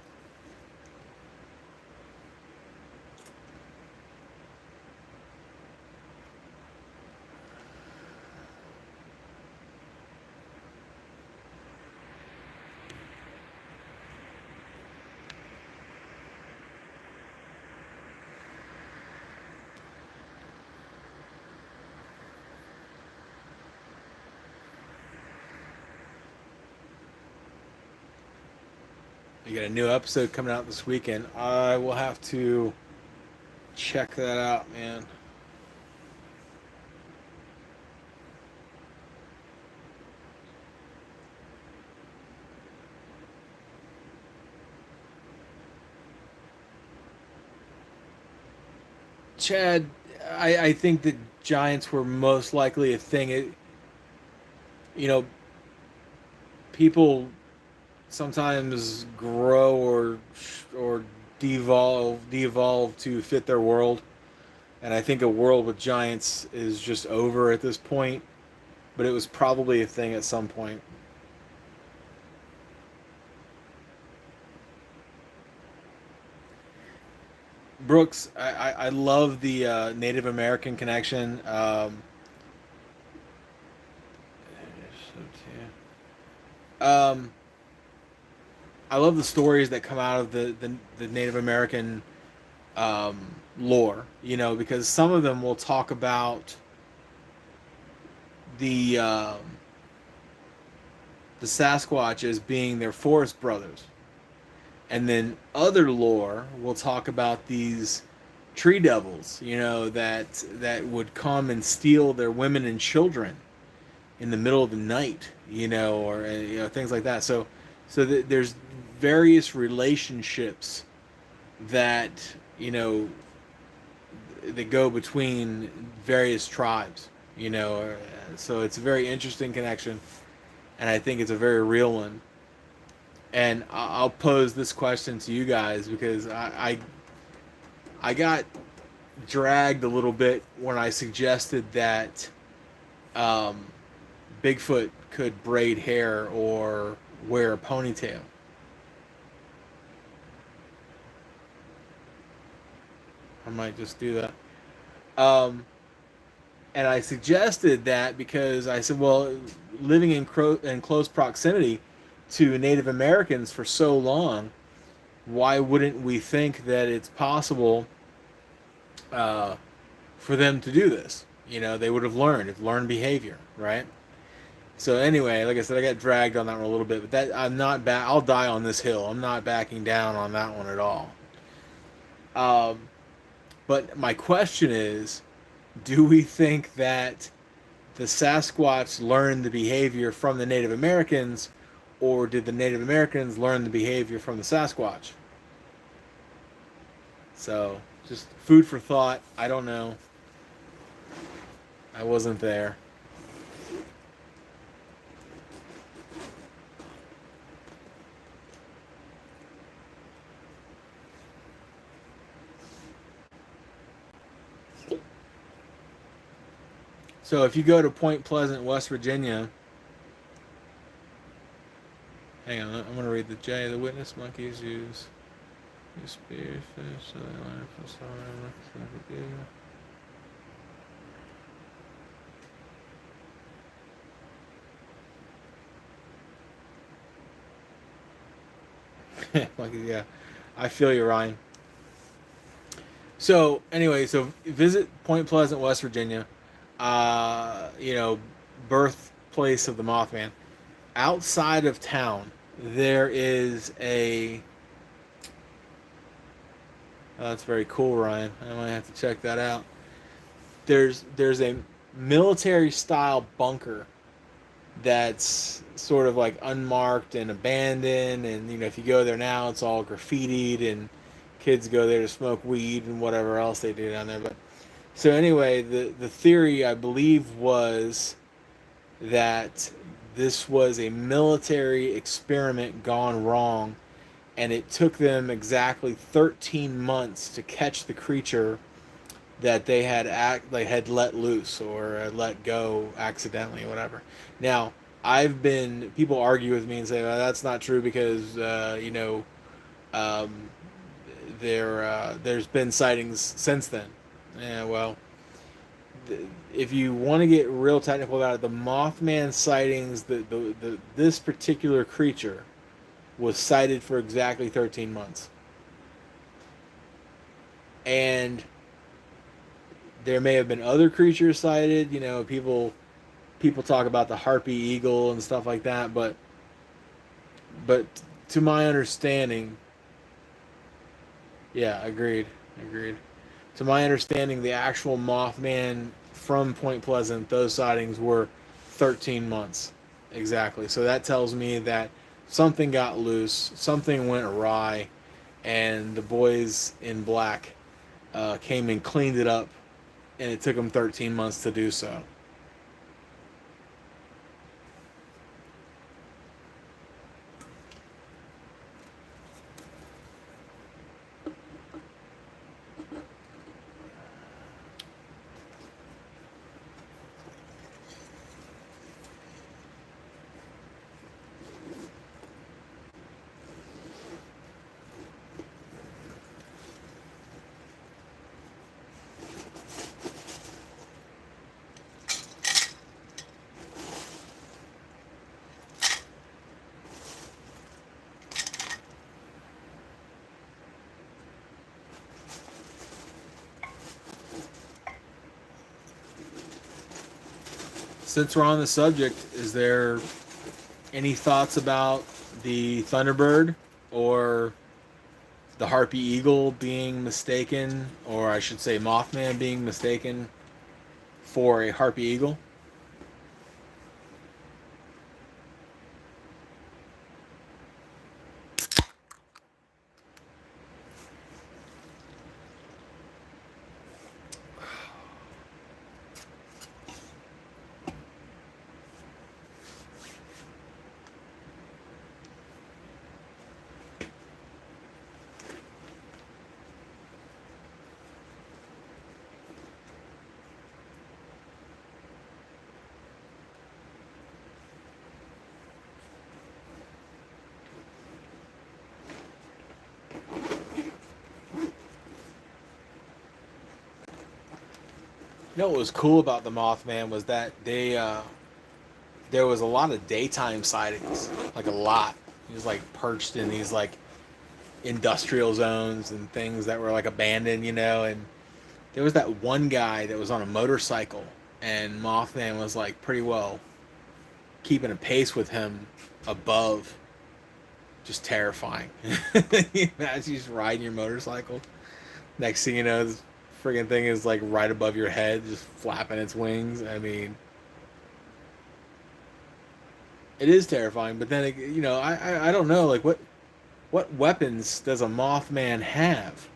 You got a new episode coming out this weekend. I will have to check that out, man. Chad, I think that giants were most likely a thing. You know, people sometimes grow or devolve to fit their world, and I think a world with giants is just over at this point. But it was probably a thing at some point. Brooks, I love the Native American connection. Um, I love the stories that come out of the Native American lore, you know, because some of them will talk about the the Sasquatch as being their forest brothers, and then other lore will talk about these tree devils, you know, that would come and steal their women and children in the middle of the night, you know, or you know, things like that. There's various relationships that, you know, that go between various tribes, you know. So it's a very interesting connection, and I think it's a very real one. And I'll pose this question to you guys because I got dragged a little bit when I suggested that um, Bigfoot could braid hair or wear a ponytail. I might just do that. Um, and I suggested that because I said, well, living in close proximity to Native Americans for so long, why wouldn't we think that it's possible uh, for them to do this? You know, they would have learned behavior, right? So anyway, like I said, I got dragged on that one a little bit, but that I'm not back. I'll die on this hill. I'm not backing down on that one at all. Um, but my question is, do we think that the Sasquatch learned the behavior from the Native Americans, or did the Native Americans learn the behavior from the Sasquatch? So, just food for thought. I don't know. I wasn't there. So if you go to Point Pleasant, West Virginia, hang on, I'm going to read the J. The witness monkeys use spearfish, so they line up for monkeys, yeah. I feel you, Ryan. So anyway, so visit Point Pleasant, West Virginia. You know, birthplace of the Mothman. Outside of town, there is That's very cool, Ryan. I might have to check that out. There's a military style bunker that's sort of like unmarked and abandoned, and if you go there now, it's all graffitied, and kids go there to smoke weed and whatever else they do down there. But so anyway, the theory I believe was that this was a military experiment gone wrong, and it took them exactly 13 months to catch the creature that they had let loose or let go accidentally or whatever. Now, people argue with me and say, well, that's not true because um, there's been sightings since then. Yeah, well, if you want to get real technical about it, the Mothman sightings, this particular creature was sighted for exactly 13 months. And there may have been other creatures sighted. People talk about the harpy eagle and stuff like that, but to my understanding, yeah, agreed. To my understanding, the actual Mothman from Point Pleasant, those sightings were 13 months exactly. So that tells me that something got loose, something went awry, and the boys in black came and cleaned it up, and it took them 13 months to do so. Since we're on the subject, is there any thoughts about the Thunderbird or the Harpy Eagle being mistaken, or I should say Mothman being mistaken for a Harpy Eagle? What was cool about the Mothman was that there was a lot of daytime sightings, like a lot. He was like perched in these like industrial zones and things that were like abandoned, and there was that one guy that was on a motorcycle, and Mothman was like pretty well keeping a pace with him above. Just terrifying. Imagine you just riding your motorcycle. Next thing you know, this friggin' thing is like right above your head, just flapping its wings. I mean, it is terrifying. But then, I don't know. Like, what weapons does a Mothman have?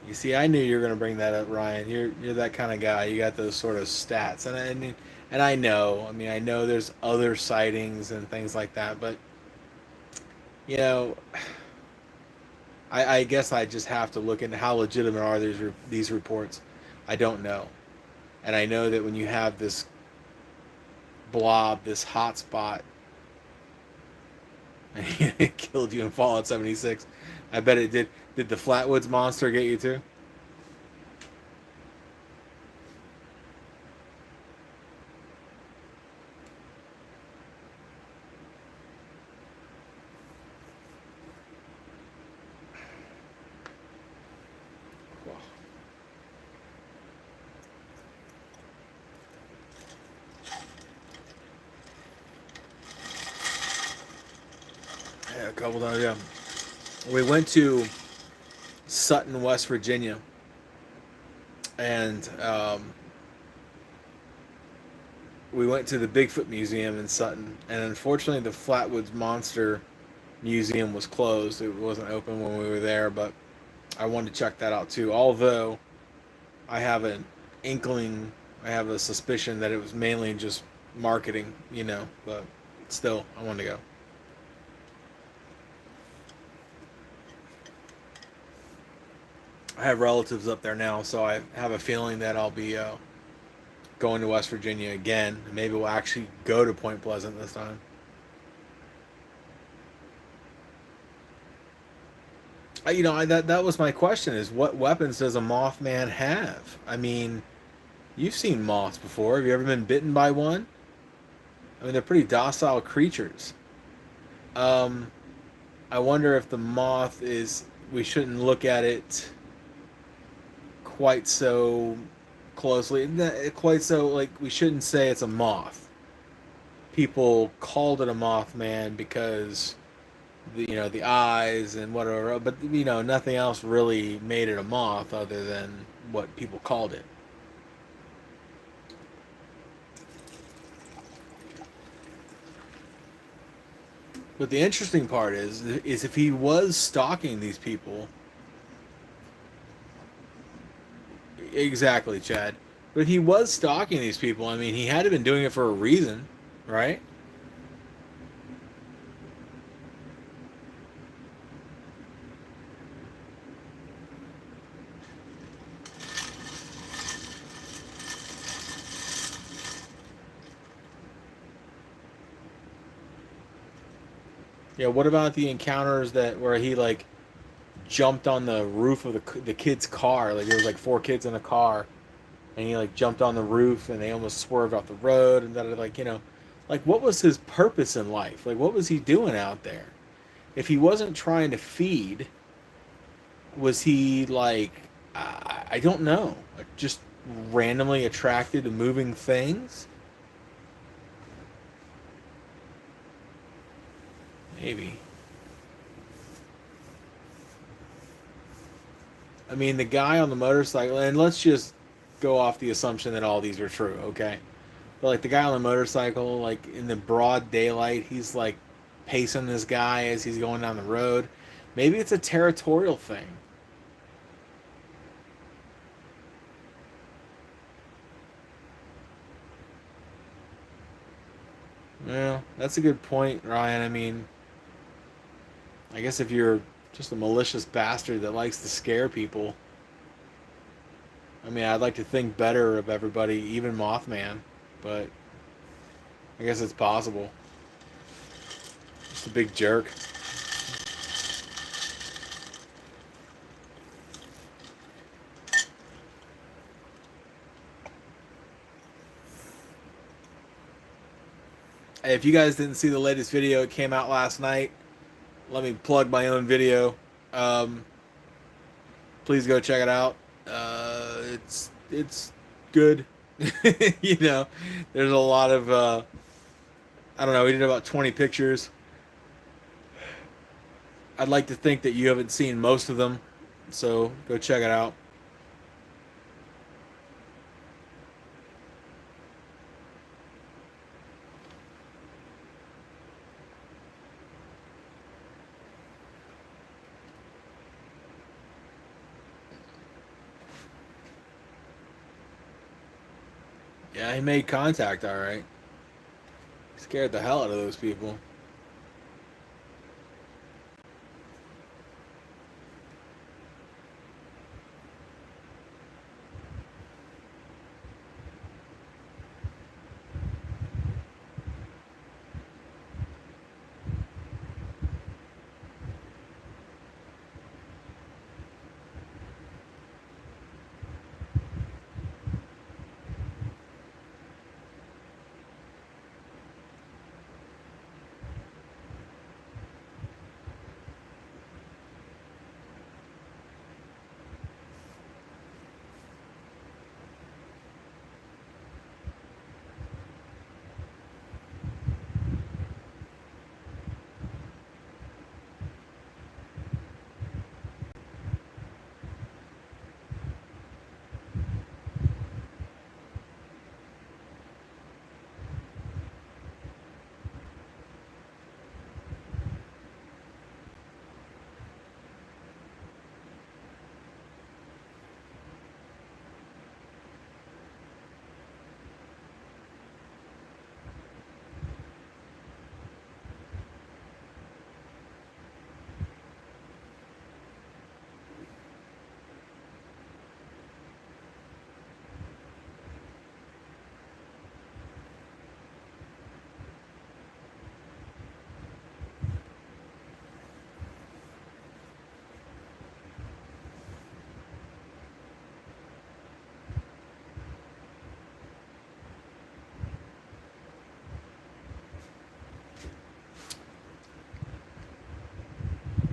You see, I knew you were going to bring that up, Ryan. You're that kind of guy. You got those sort of stats, and I know. I mean, I know there's other sightings and things like that, but you know, I guess I just have to look into how legitimate are these reports. I don't know, and I know that when you have this blob, this hot spot, it killed you in Fallout 76. I bet it did. Did the Flatwoods monster get you too? couple times, yeah. We went to Sutton, West Virginia, and we went to the Bigfoot Museum in Sutton. And unfortunately, the Flatwoods Monster Museum was closed. It wasn't open when we were there, but I wanted to check that out too. Although I have an inkling, I have a suspicion that it was mainly just marketing, you know, but still, I wanted to go. I have relatives up there now, so I have a feeling that I'll be going to West Virginia again. Maybe we'll actually go to Point Pleasant this time. That was my question: is what weapons does a Mothman have? I mean, you've seen moths before. Have you ever been bitten by one? I mean, they're pretty docile creatures. Um, I wonder if the moth is. We shouldn't look at it quite so closely. Quite so, like, we shouldn't say it's a moth. People called it a Mothman because the eyes and whatever, but nothing else really made it a moth other than what people called it. But the interesting part is if he was stalking these people, exactly, Chad. But if he was stalking these people, I mean, he had to have been doing it for a reason, right? Yeah. What about the encounters that where he like jumped on the roof of the kid's car? Like there was like four kids in a car, and he like jumped on the roof, and they almost swerved off the road, and that like what was his purpose in life? Like what was he doing out there? If he wasn't trying to feed, was he like I don't know, like, just randomly attracted to moving things? Maybe. I mean, the guy on the motorcycle, and let's just go off the assumption that all these are true, okay? But like the guy on the motorcycle, like in the broad daylight, he's like pacing this guy as he's going down the road. Maybe it's a territorial thing. Yeah, that's a good point, Ryan. I mean, I guess if you're just a malicious bastard that likes to scare people, I mean, I'd like to think better of everybody, even Mothman, but I guess it's possible. Just a big jerk. Hey, if you guys didn't see the latest video, it came out last night. Let me plug my own video. Um, please go check it out. It's good. There's a lot of I don't know. We did about 20 pictures. I'd like to think that you haven't seen most of them, so go check it out. Yeah, he made contact, all right. Scared the hell out of those people.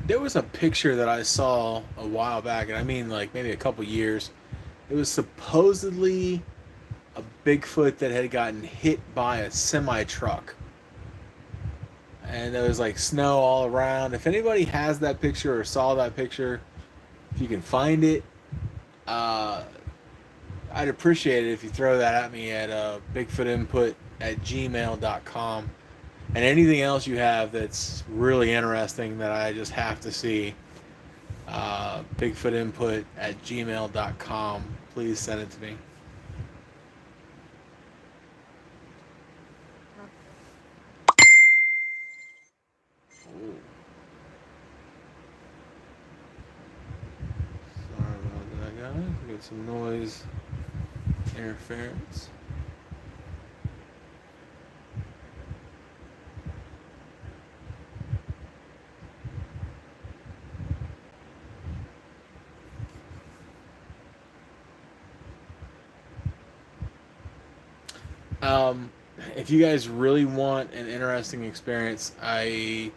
There was a picture that I saw a while back, and I mean like maybe a couple years. It was supposedly a Bigfoot that had gotten hit by a semi truck, and there was like snow all around. If anybody has that picture or saw that picture, if you can find it, uh, I'd appreciate it if you throw that at me at bigfootinput@gmail.com. And anything else you have that's really interesting that I just have to see, bigfootinput@gmail.com. Please send it to me. Ooh. Sorry about that, guys. We got some noise interference. Um, if you guys really want an interesting experience, I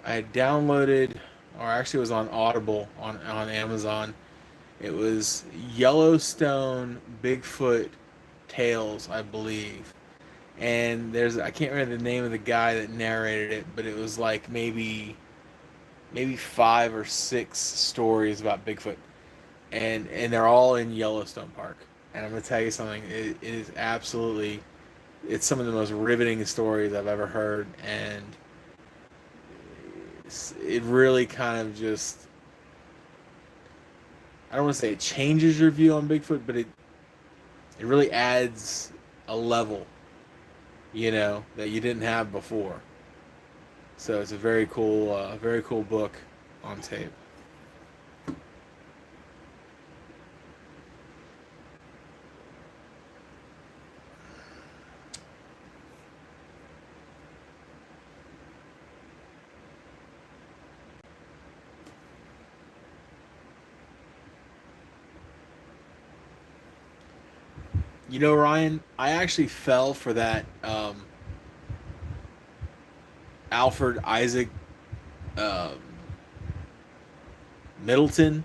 downloaded, or actually it was on Audible on Amazon. It was Yellowstone Bigfoot Tales, I believe. And there's I can't remember the name of the guy that narrated it, but it was like maybe 5 or 6 stories about Bigfoot, and they're all in Yellowstone Park. And I'm gonna tell you something. It is absolutely it's some of the most riveting stories I've ever heard, and it really kind of just I don't want to say it changes your view on Bigfoot, but it really adds a level, that you didn't have before. So it's a very cool book on tape. Ryan, I actually fell for that Alfred Isaac um, Middleton.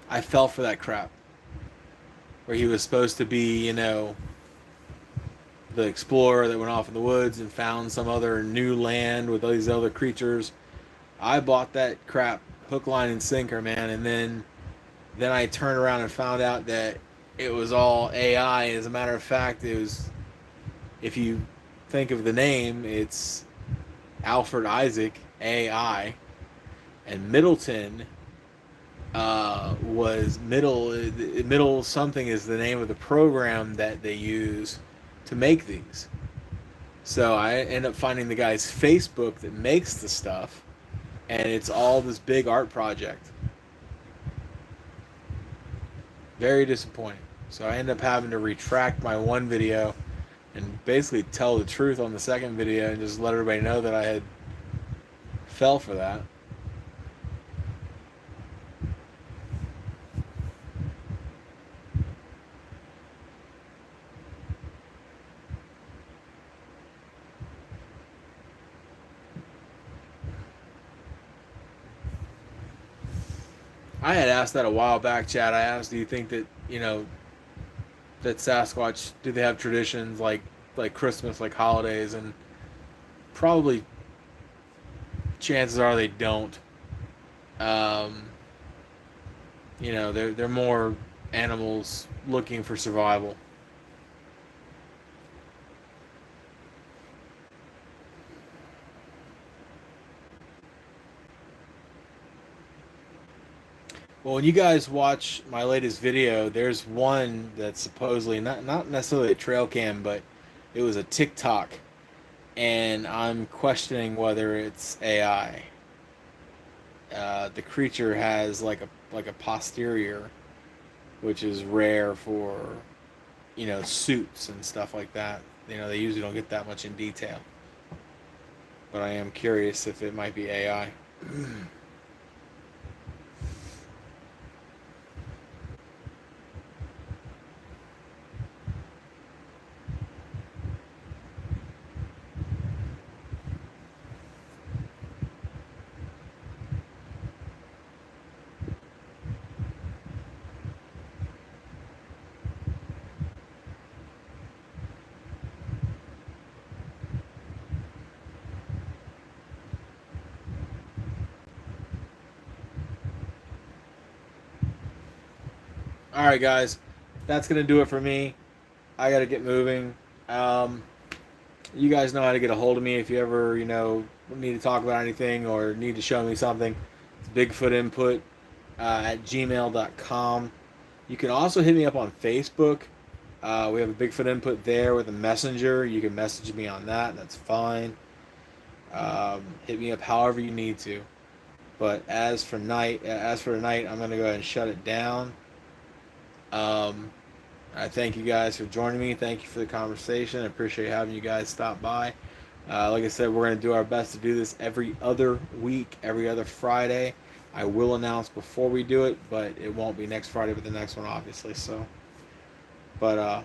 I fell for that crap where he was supposed to be, the explorer that went off in the woods and found some other new land with all these other creatures. I bought that crap hook, line, and sinker, man, and then I turned around and found out that it was all AI. As a matter of fact, it was if you think of the name, it's Alfred Isaac AI, and Middleton was middle something is the name of the program that they use to make these. So I end up finding the guy's Facebook that makes the stuff, and it's all this big art project. Very disappointing. So I end up having to retract my one video and basically tell the truth on the second video and just let everybody know that I had fell for that. I had asked that a while back, Chad. I asked, do you think that, that Sasquatch, do they have traditions like Christmas, like holidays? And probably chances are they don't. Um, they're more animals looking for survival. Well, when you guys watch my latest video, there's one that's supposedly not necessarily a trail cam, but it was a TikTok, and I'm questioning whether it's AI. The creature has like a posterior, which is rare for suits and stuff like that. They usually don't get that much in detail. But I am curious if it might be AI. All right, guys, that's gonna do it for me. I gotta get moving. Um, you guys know how to get a hold of me if you ever, need to talk about anything or need to show me something. It's bigfootinput at gmail.com. You can also hit me up on Facebook. We have a Bigfoot input there with a messenger. You can message me on that. That's fine. Hit me up however you need to. But as for tonight, I'm gonna go ahead and shut it down. Um, I thank you guys for joining me. Thank you for the conversation. I appreciate having you guys stop by. Like I said, we're going to do our best to do this every other week, every other Friday. I will announce before we do it, but it won't be next Friday, but the next one, obviously. So, but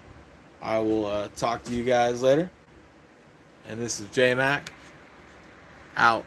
I will talk to you guys later. And this is J Mac out.